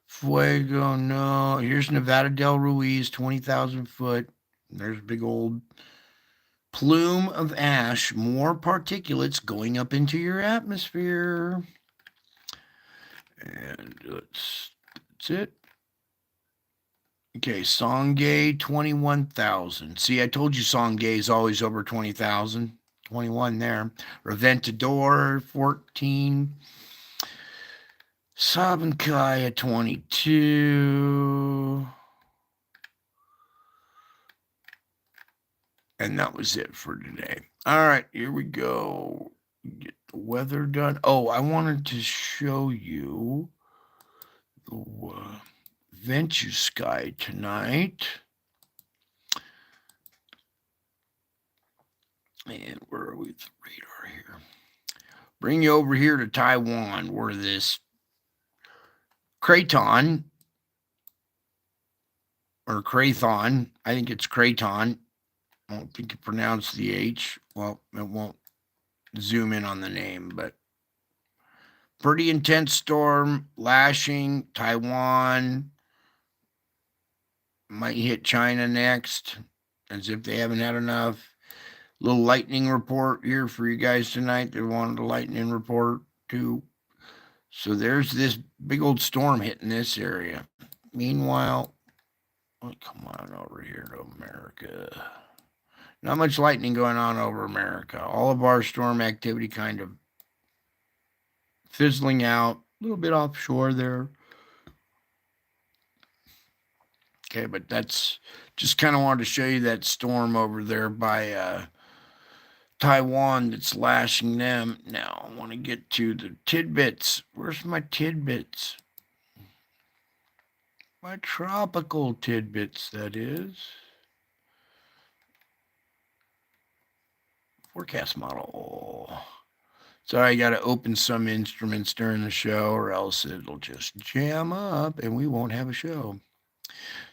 Fuego, no. Here's Nevada Del Ruiz, 20,000 foot. There's a big old plume of ash, more particulates going up into your atmosphere. And that's it. Okay, Songay, 21,000. See, I told you Songay is always over 20,000. 21 there. Reventador, 14. Sabancaya, 22. And that was it for today. All right, here we go. Get the weather done. Oh, I wanted to show you the Venture Sky tonight. And where are we with the radar here? Bring you over here to Taiwan, where this Kraton, or Krathon, I think it's Kraton. I don't think you pronounce the H. Well, it won't zoom in on the name, but pretty intense storm lashing Taiwan. Might hit China next, as if they haven't had enough. Little lightning report here for you guys tonight. They wanted a lightning report too. So there's this big old storm hitting this area. Meanwhile, come on over here to America. Not much lightning going on over America. All of our storm activity kind of fizzling out. A little bit offshore there. Okay, but that's just kind of wanted to show you that storm over there by Taiwan that's lashing them. Now, I want to get to the tidbits. Where's my tidbits? My tropical tidbits, that is. Forecast model. Sorry, I got to open some instruments during the show, or else it'll just jam up and we won't have a show.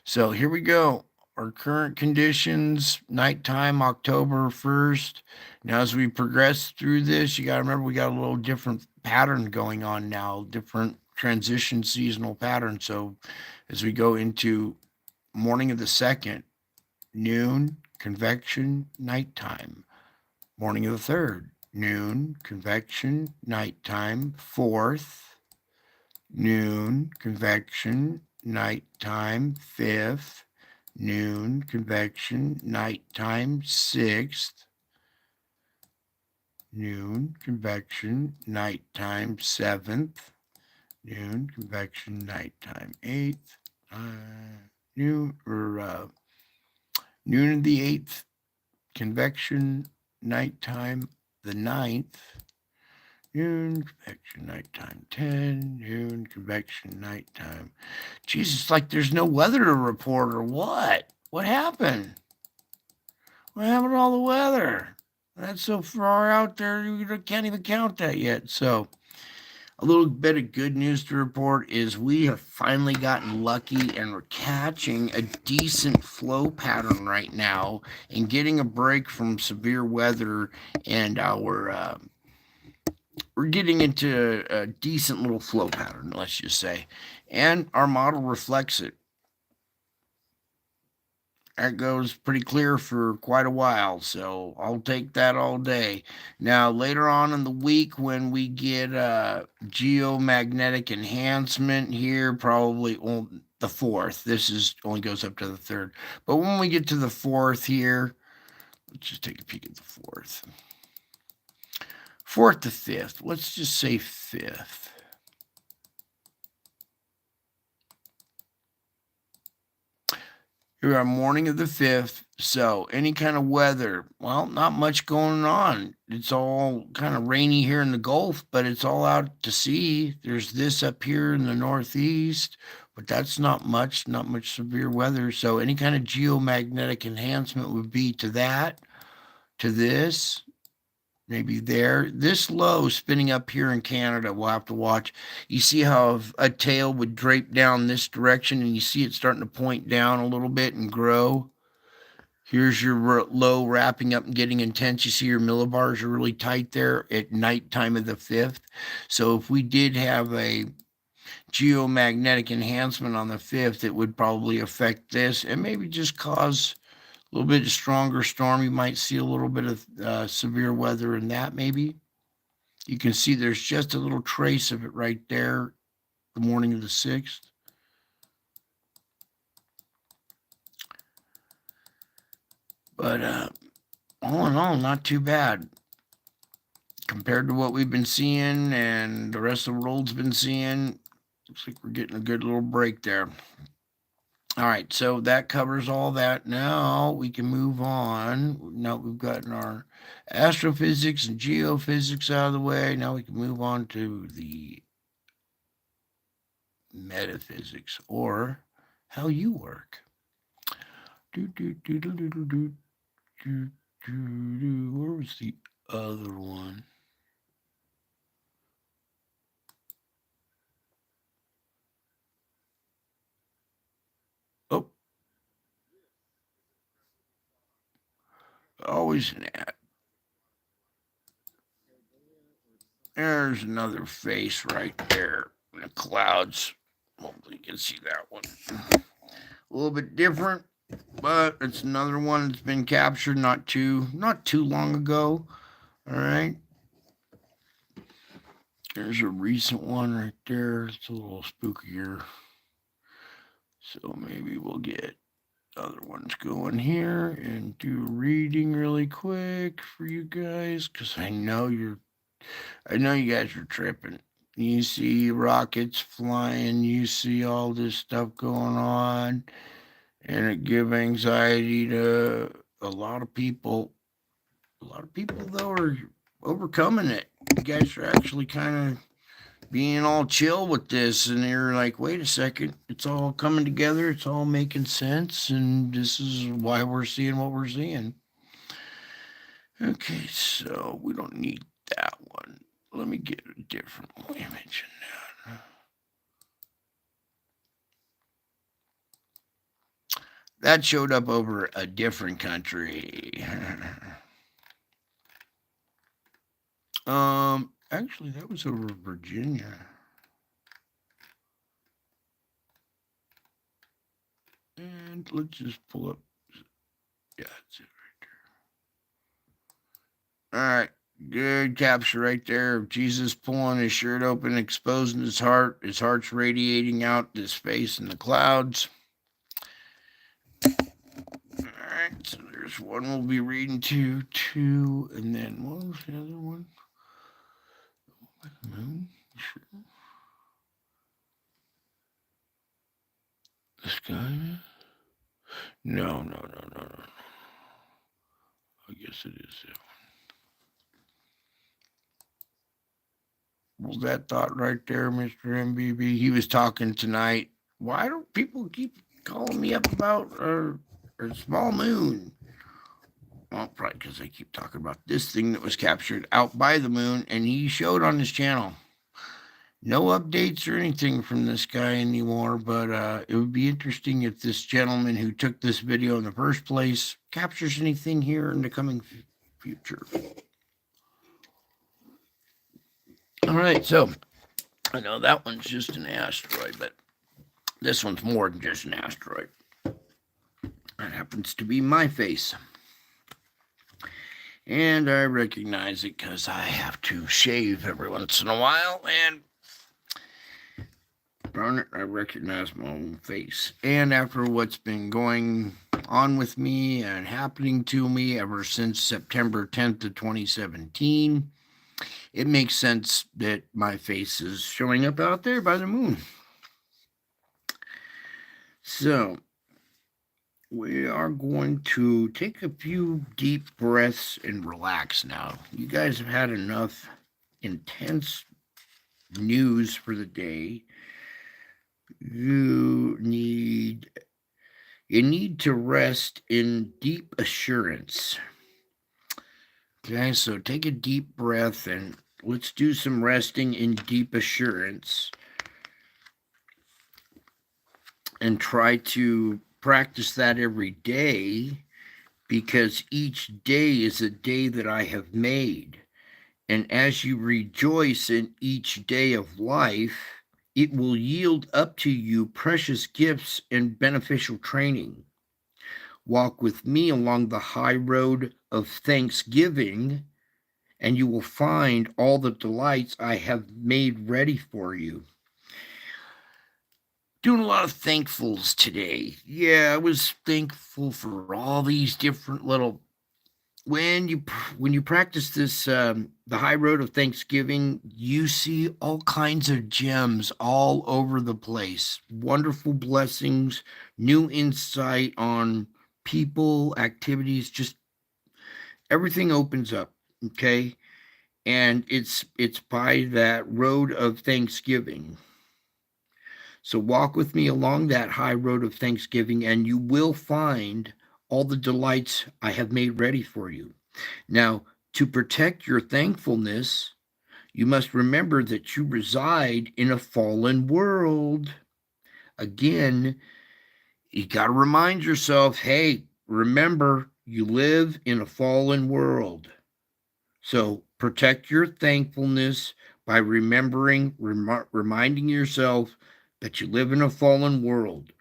So here we go. Our current conditions, nighttime, October 1st. Now, as we progress through this, you got to remember we got a little different pattern going on now, different transition seasonal pattern. So as we go into morning of the 2nd, noon, convection, nighttime. Morning of the 3rd, noon, convection, nighttime. 4th, noon, convection, nighttime. 5th, noon, convection, nighttime. 6th, noon, convection, nighttime. 7th, noon, convection, nighttime. 8th, noon of the 8th, convection, nighttime. The 9th, noon, convection, nighttime. 10, noon, convection, nighttime. Jesus, it's like there's no weather to report or what? What happened? What happened to all the weather? That's so far out there, you can't even count that yet. So, a little bit of good news to report is we have finally gotten lucky and we're catching a decent flow pattern right now and getting a break from severe weather, and we're getting into a decent little flow pattern, let's just say, and our model reflects it. That goes pretty clear for quite a while, so I'll take that all day. Now, later on in the week, when we get geomagnetic enhancement here, probably on the 4th. This is only goes up to the 3rd. But when we get to the 4th here, let's just take a peek at the 4th. 4th to 5th. Let's just say 5th. Here we are, morning of the 5th. So, any kind of weather, well, not much going on. It's all kind of rainy here in the Gulf, but it's all out to sea. There's this up here in the Northeast, but that's not much severe weather. So, any kind of geomagnetic enhancement would be to that, to this, maybe there. This low spinning up here in Canada, we'll have to watch. You see how a tail would drape down this direction, and you see it starting to point down a little bit and grow. Here's your low wrapping up and getting intense. You see your millibars are really tight there at nighttime of the 5th. So if we did have a geomagnetic enhancement on the 5th, it would probably affect this and maybe just cause a little bit of stronger storm. You might see a little bit of severe weather in that maybe. You can see there's just a little trace of it right there, the morning of the 6th. But all in all, not too bad compared to what we've been seeing and the rest of the world's been seeing. Looks like we're getting a good little break there. All right, so that covers all that. Now we can move on. Now we've gotten our astrophysics and geophysics out of the way. Now we can move on to the metaphysics, or how you work. Where was the other one? Oh, always an ad. There's another face right there in the clouds. Hopefully you can see that one. A little bit different, but it's another one that's been captured not too long ago. All right. There's a recent one right there. It's a little spookier. So maybe we'll get other ones going here and do a reading really quick for you guys because I know you guys are tripping. You see rockets flying, you see all this stuff going on, and it gives anxiety to a lot of people. A lot of people though are overcoming it. You guys are actually kind of being all chill with this, and you're like, wait a second, it's all coming together, it's all making sense, and this is why we're seeing what we're seeing. Okay, so we don't need that one. Let me get a different image in that. That showed up over a different country. Actually, that was over Virginia. And let's just pull up. Yeah, that's it right there. All right. Good capture right there of Jesus pulling his shirt open, exposing his heart. His heart's radiating out this face in the clouds. All right, so there's one we'll be reading two, and then what was the other one? Moon? Sure. The sky? No. I guess it is that one. Well, that thought right there, Mr. MBB. He was talking tonight. Why don't people keep calling me up about a small moon? Well, probably because I keep talking about this thing that was captured out by the moon, and he showed on his channel. No updates or anything from this guy anymore, but it would be interesting if this gentleman who took this video in the first place captures anything here in the coming future. All right, so I know that one's just an asteroid, but this one's more than just an asteroid. That happens to be my face. And I recognize it because I have to shave every once in a while, and darn it, I recognize my own face. And after what's been going on with me and happening to me ever since September 10th of 2017, it makes sense that my face is showing up out there by the moon. So we are going to take a few deep breaths and relax now. You guys have had enough intense news for the day. You need to rest in deep assurance. Okay, so take a deep breath and let's do some resting in deep assurance and try to practice that every day, because each day is a day that I have made. And as you rejoice in each day of life, it will yield up to you precious gifts and beneficial training. Walk with me along the high road of thanksgiving, and you will find all the delights I have made ready for you. Doing a lot of thankfuls today. Yeah, I was thankful for all these different little. When you practice this, the high road of Thanksgiving, you see all kinds of gems all over the place. Wonderful blessings, new insight on people, activities, just everything opens up. Okay, and it's by that road of Thanksgiving. So walk with me along that high road of Thanksgiving, and you will find all the delights I have made ready for you. Now, to protect your thankfulness, you must remember that you reside in a fallen world. Again, you got to remind yourself, hey, remember, you live in a fallen world. So protect your thankfulness by reminding yourself that you live in a fallen world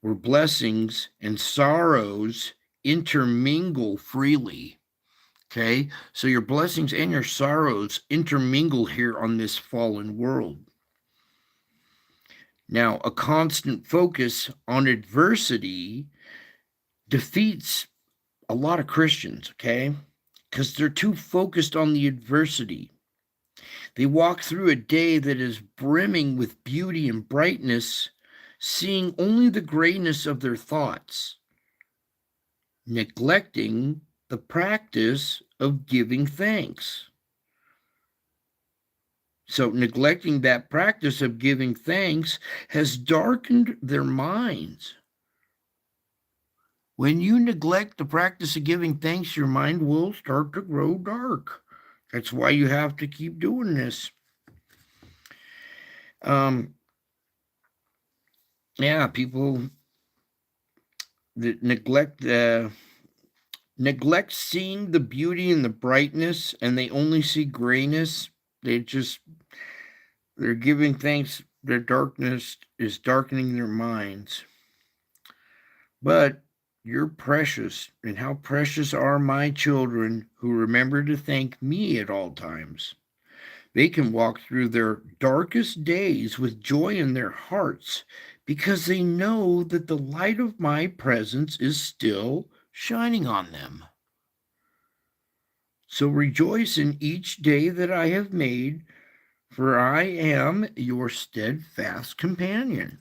where blessings and sorrows intermingle freely. Okay, so your blessings and your sorrows intermingle here on this fallen world. Now, a constant focus on adversity defeats a lot of Christians, okay? Because they're too focused on the adversity. They walk through a day that is brimming with beauty and brightness, seeing only the grayness of their thoughts, neglecting the practice of giving thanks. So, neglecting that practice of giving thanks has darkened their minds. When you neglect the practice of giving thanks, your mind will start to grow dark. That's why you have to keep doing this. People that neglect seeing the beauty and the brightness, and they only see grayness. They're giving thanks. Their darkness is darkening their minds. But you're precious, and how precious are my children who remember to thank me at all times. They can walk through their darkest days with joy in their hearts because they know that the light of my presence is still shining on them. So rejoice in each day that I have made, for I am your steadfast companion.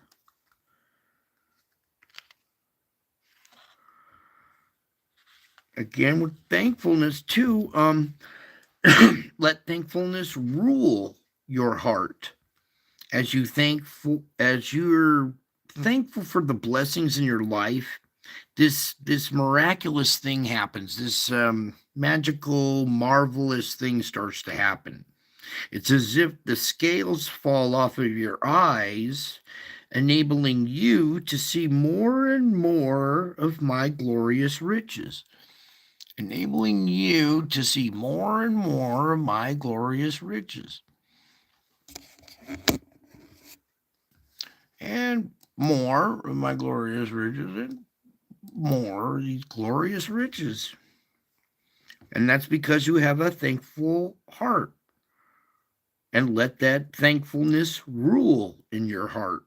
Again, with thankfulness too, let thankfulness rule your heart as you're thankful for the blessings in your life. This miraculous thing happens. This magical, marvelous thing starts to happen. It's as if the scales fall off of your eyes, enabling you to see more and more of my glorious riches. Enabling you to see more and more of my glorious riches. And more of my glorious riches, and more of these glorious riches. And that's because you have a thankful heart. And let that thankfulness rule in your heart.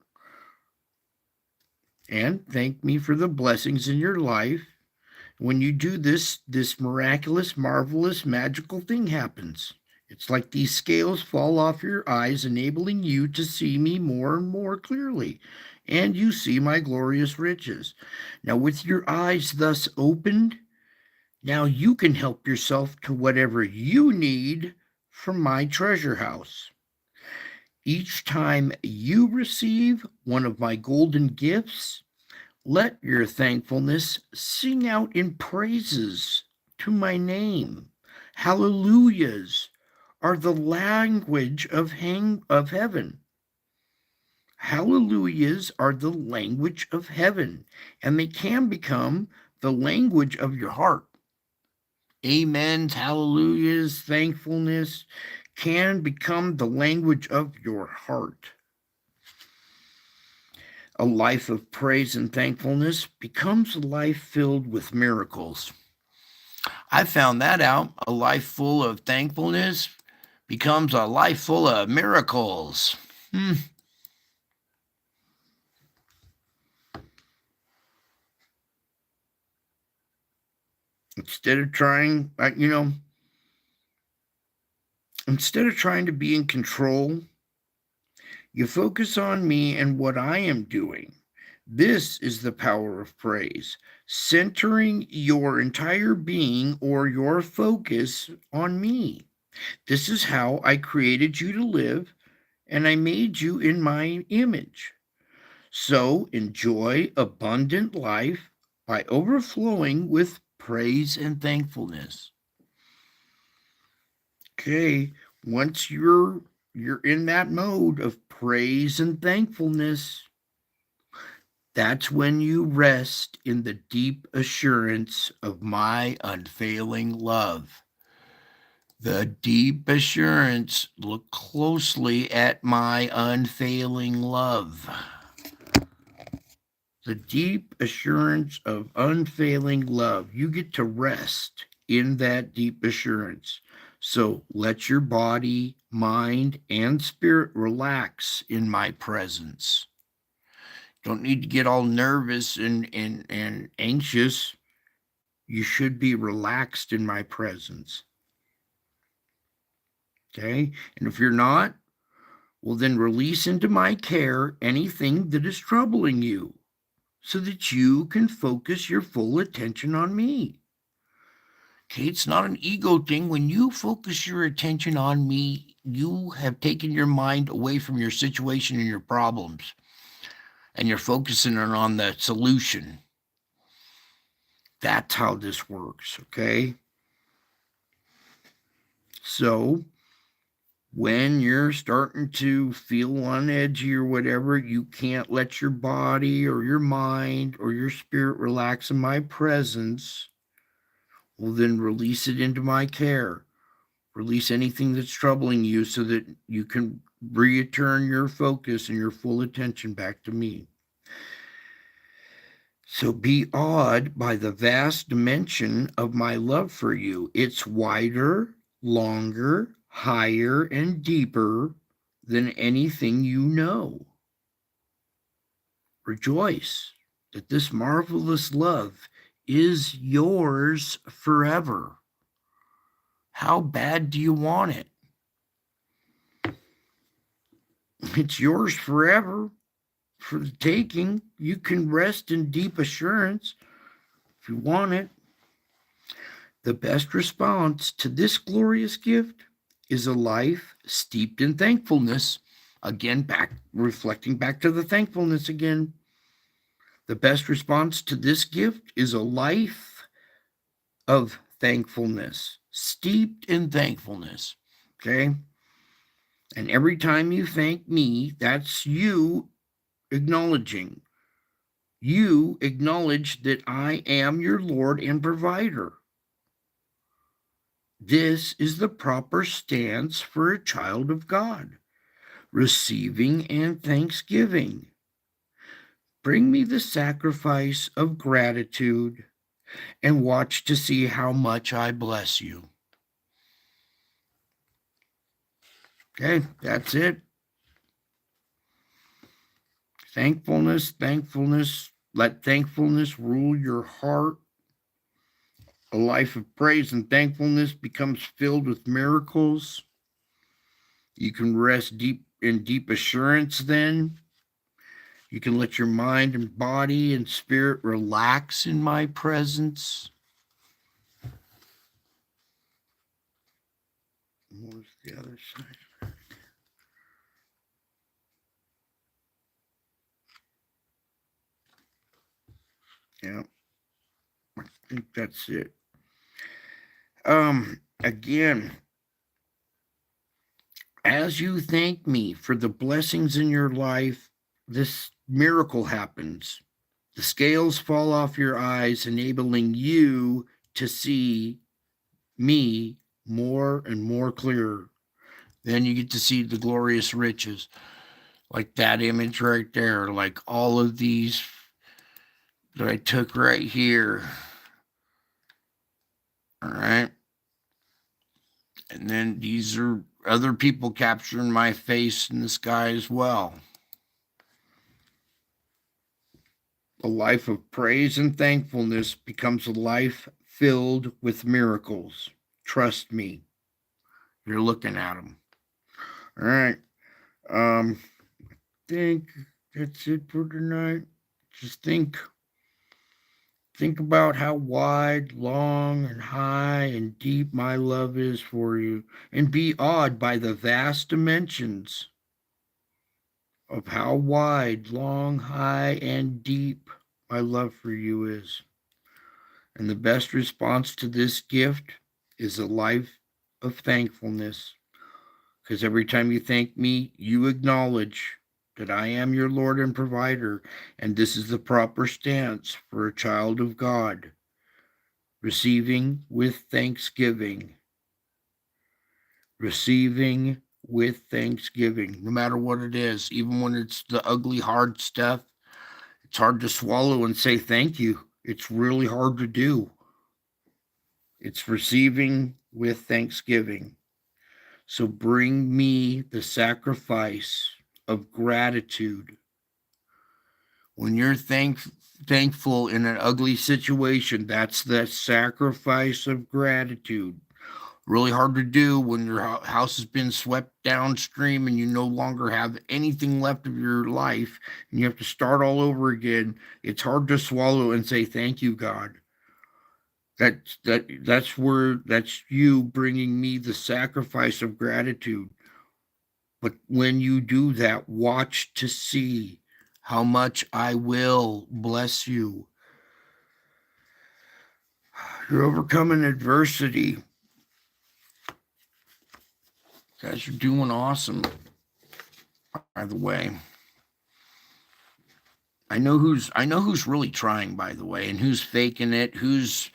And thank me for the blessings in your life. When you do this miraculous, marvelous, magical thing happens. It's like these scales fall off your eyes, enabling you to see me more and more clearly. And you see my glorious riches. Now, with your eyes thus opened, now you can help yourself to whatever you need from my treasure house. Each time you receive one of my golden gifts, let your thankfulness sing out in praises to my name. Hallelujahs are the language of heaven. Hallelujahs are the language of heaven, and they can become the language of your heart. Amens, hallelujahs, thankfulness can become the language of your heart. A life of praise and thankfulness becomes a life filled with miracles. I found that out. A life full of thankfulness becomes a life full of miracles. Instead of trying to be in control, you focus on me and what I am doing. This is the power of praise, centering your entire being or your focus on me. This is how I created you to live, and I made you in my image. So enjoy abundant life by overflowing with praise and thankfulness. Okay, once you're in that mode of praise and thankfulness, that's when you rest in the deep assurance of my unfailing love. The deep assurance, look closely at my unfailing love. The deep assurance of unfailing love. You get to rest in that deep assurance. So let your body, mind, and spirit relax in my presence. Don't need to get all nervous and anxious. You should be relaxed in my presence. Okay? And if you're not, well, then release into my care anything that is troubling you so that you can focus your full attention on me. Okay, it's not an ego thing. When you focus your attention on me, you have taken your mind away from your situation and your problems, and you're focusing on the solution. That's how this works, okay? So, when you're starting to feel on edgy or whatever, you can't let your body or your mind or your spirit relax in my presence. Well, then release it into my care. Release anything that's troubling you so that you can return your focus and your full attention back to me. So be awed by the vast dimension of my love for you. It's wider, longer, higher, and deeper than anything you know. Rejoice that this marvelous love is yours forever. How bad do you want it? It's yours forever for the taking. You can rest in deep assurance if you want it. The best response to this glorious gift is a life steeped in thankfulness. Again, reflecting back to the thankfulness again. The best response to this gift is a life of thankfulness, steeped in thankfulness. Okay? And every time you thank me, that's you acknowledging. You acknowledge that I am your Lord and provider. This is the proper stance for a child of God, receiving and thanksgiving. Bring me the sacrifice of gratitude and watch to see how much I bless you. Okay, that's it. Thankfulness, thankfulness. Let thankfulness rule your heart. A life of praise and thankfulness becomes filled with miracles. You can rest deep in deep assurance then. You can let your mind and body and spirit relax in my presence. Where's the other side? Yeah, I think that's it. Again, as you thank me for the blessings in your life, this miracle happens. The scales fall off your eyes, enabling you to see me more and more clear. Then you get to see the glorious riches, like that image right there, like all of these that I took right here. All right. And then these are other people capturing my face in the sky as well. A life of praise and thankfulness becomes a life filled with miracles. Trust me. You're looking at them. All right. I think that's it for tonight. Just think about how wide, long, and high and deep my love is for you, and be awed by the vast dimensions of how wide, long, high, and deep my love for you is. And the best response to this gift is a life of thankfulness. Because every time you thank me, you acknowledge that I am your Lord and provider, and this is the proper stance for a child of God. Receiving with thanksgiving. Receiving with thanksgiving, no matter what it is, even when it's the ugly, hard stuff. It's hard to swallow and say thank you. It's really hard to do. It's receiving with thanksgiving. So bring me the sacrifice of gratitude. When you're thankful in an ugly situation, that's the sacrifice of gratitude. Really hard to do when your house has been swept downstream and you no longer have anything left of your life and you have to start all over again. It's hard to swallow and say thank you, God. That's you bringing me the sacrifice of gratitude. But when you do that, watch to see how much I will bless you. You're overcoming adversity. Guys, you're doing awesome. By the way, I know who's really trying, by the way, and who's faking it, who's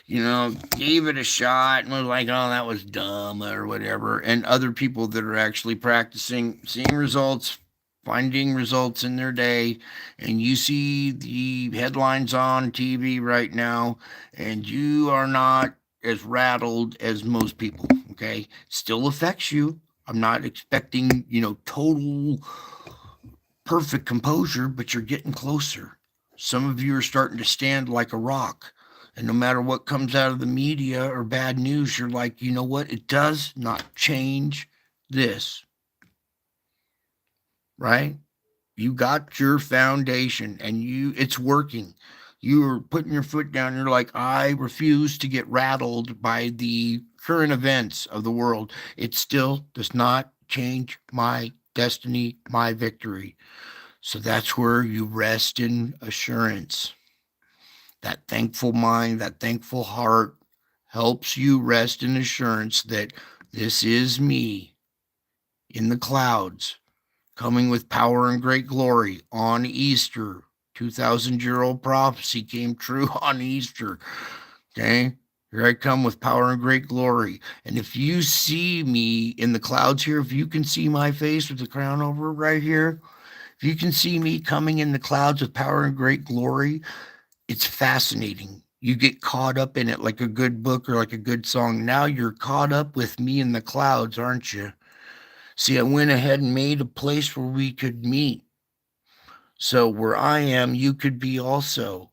gave it a shot and was like, oh, that was dumb or whatever, and other people that are actually practicing, seeing results, finding results in their day. And you see the headlines on TV right now, and you are not as rattled as most people. Okay, still affects you. I'm not expecting total perfect composure, but you're getting closer. Some of you are starting to stand like a rock. And no matter what comes out of the media or bad news, you're like, you know what? It does not change this. Right? You got your foundation and it's working. You're putting your foot down. You're like, I refuse to get rattled by the current events of the world. It still does not change my destiny, my victory. So that's where you rest in assurance. That thankful mind, that thankful heart helps you rest in assurance that this is me in the clouds, coming with power and great glory on Easter. 2,000-year-old prophecy came true on Easter. Okay? Here I come with power and great glory. And if you see me in the clouds here, if you can see my face with the crown over right here, if you can see me coming in the clouds with power and great glory, it's fascinating. You get caught up in it like a good book or like a good song. Now you're caught up with me in the clouds, aren't you? See, I went ahead and made a place where we could meet. So where I am, you could be also.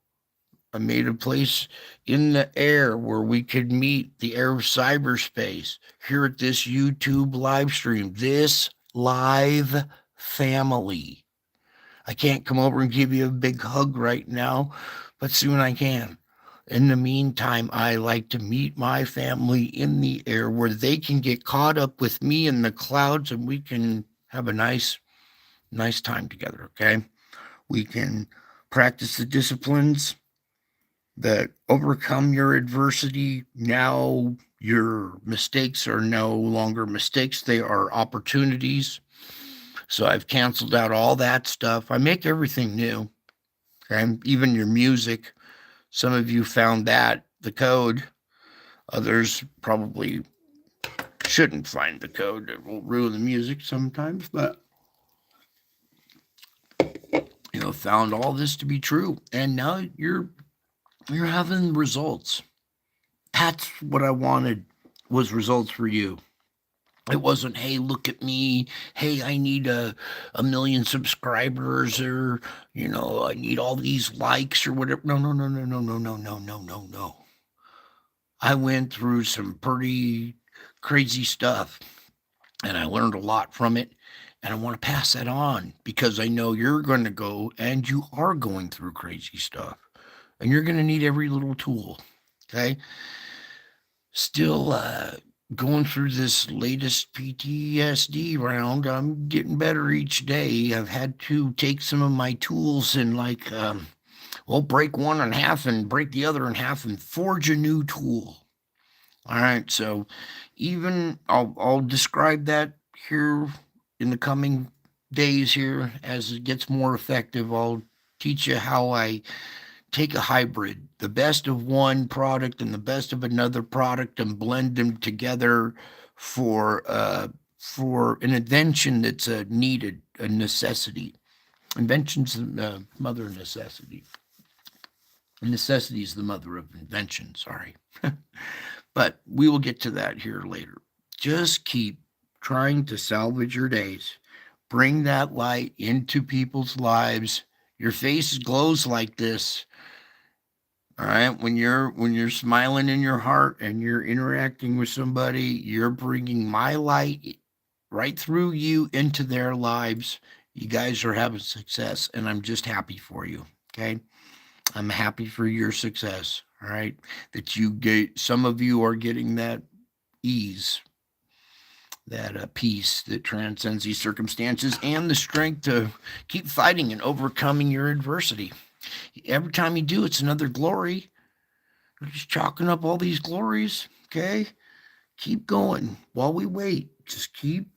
I made a place in the air where we could meet, the air of cyberspace, here at this YouTube live stream, this live family. I can't come over and give you a big hug right now, but soon I can. In the meantime, I like to meet my family in the air where they can get caught up with me in the clouds and we can have a nice time together, okay? We can practice the disciplines that overcome your adversity. Now your mistakes are no longer mistakes, they are opportunities. So I've canceled out all that stuff. I make everything new. Okay? Even your music. Some of you found that, the code. Others probably shouldn't find the code. It will ruin the music sometimes, but found all this to be true. And now you're having results. That's what I wanted, was results for you. It wasn't, hey, look at me. Hey, I need a million subscribers, or, I need all these likes or whatever. No, no, no, no, no, no, no, no, no, no, no. I went through some pretty crazy stuff and I learned a lot from it. And I want to pass that on because I know you're going to go and you are going through crazy stuff and you're going to need every little tool. Okay. Still, going through this latest PTSD round, I'm getting better each day. I've had to take some of my tools and Well, break one in half and break the other in half and forge a new tool. All right, so even I'll describe that here in the coming days here as it gets more effective. I'll teach you how I take a hybrid, the best of one product and the best of another product, and blend them together for for an invention that's needed, a necessity. Invention's the mother of necessity. Necessity is the mother of invention. Sorry. But we will get to that here later. Just keep trying to salvage your days. Bring that light into people's lives. Your face glows like this. All right, when you're smiling in your heart and you're interacting with somebody, you're bringing my light right through you into their lives. You guys are having success, and I'm just happy for you. Okay, I'm happy for your success. All right, that you get. Some of you are getting that ease, that peace that transcends these circumstances, and the strength to keep fighting and overcoming your adversity. Every time you do, it's another glory. We're just chalking up all these glories. Okay, keep going while we wait. Just keep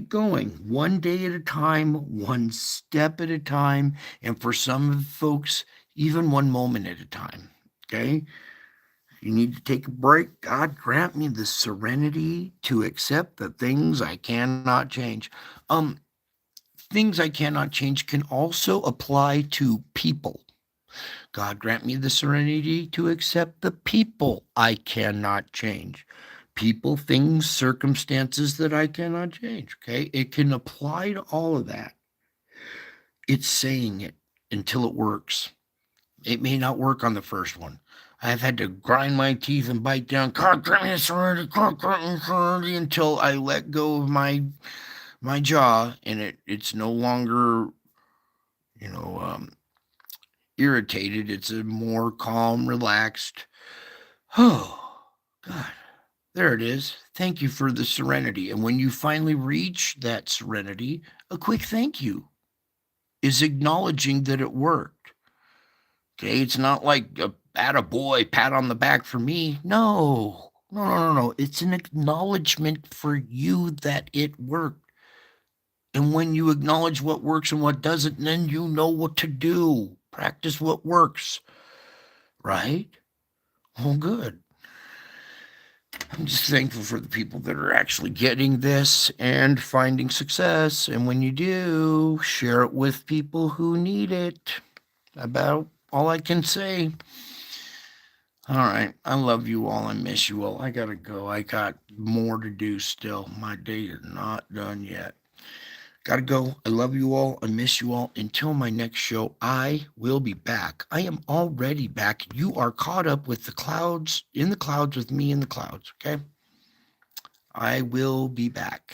going, one day at a time, one step at a time, and for some folks, even one moment at a time. Okay, you need to take a break. God grant me the serenity to accept the things I cannot change. Things I cannot change can also apply to people. God grant me the serenity to accept the people I cannot change. People, things, circumstances that I cannot change. Okay. It can apply to all of that. It's saying it until it works. It may not work on the first one. I've had to grind my teeth and bite down, God grant me the serenity, God grant me the serenity, until I let go of my jaw, and it's no longer, you know, irritated. It's a more calm, relaxed. Oh, God. There it is. Thank you for the serenity. And when you finally reach that serenity, a quick thank you is acknowledging that it worked. Okay, it's not like a attaboy, pat on the back for me. No, no, no, no, no. It's an acknowledgement for you that it worked. And when you acknowledge what works and what doesn't, then you know what to do. Practice what works, right? Oh, good. I'm just thankful for the people that are actually getting this and finding success. And when you do, share it with people who need it. About all I can say. All right. I love you all. I miss you all. I got to go. I got more to do still. My day is not done yet. Got to go. I love you all. I miss you all. Until my next show, I will be back. I am already back. You are caught up with the clouds, in the clouds with me in the clouds. Okay. I will be back.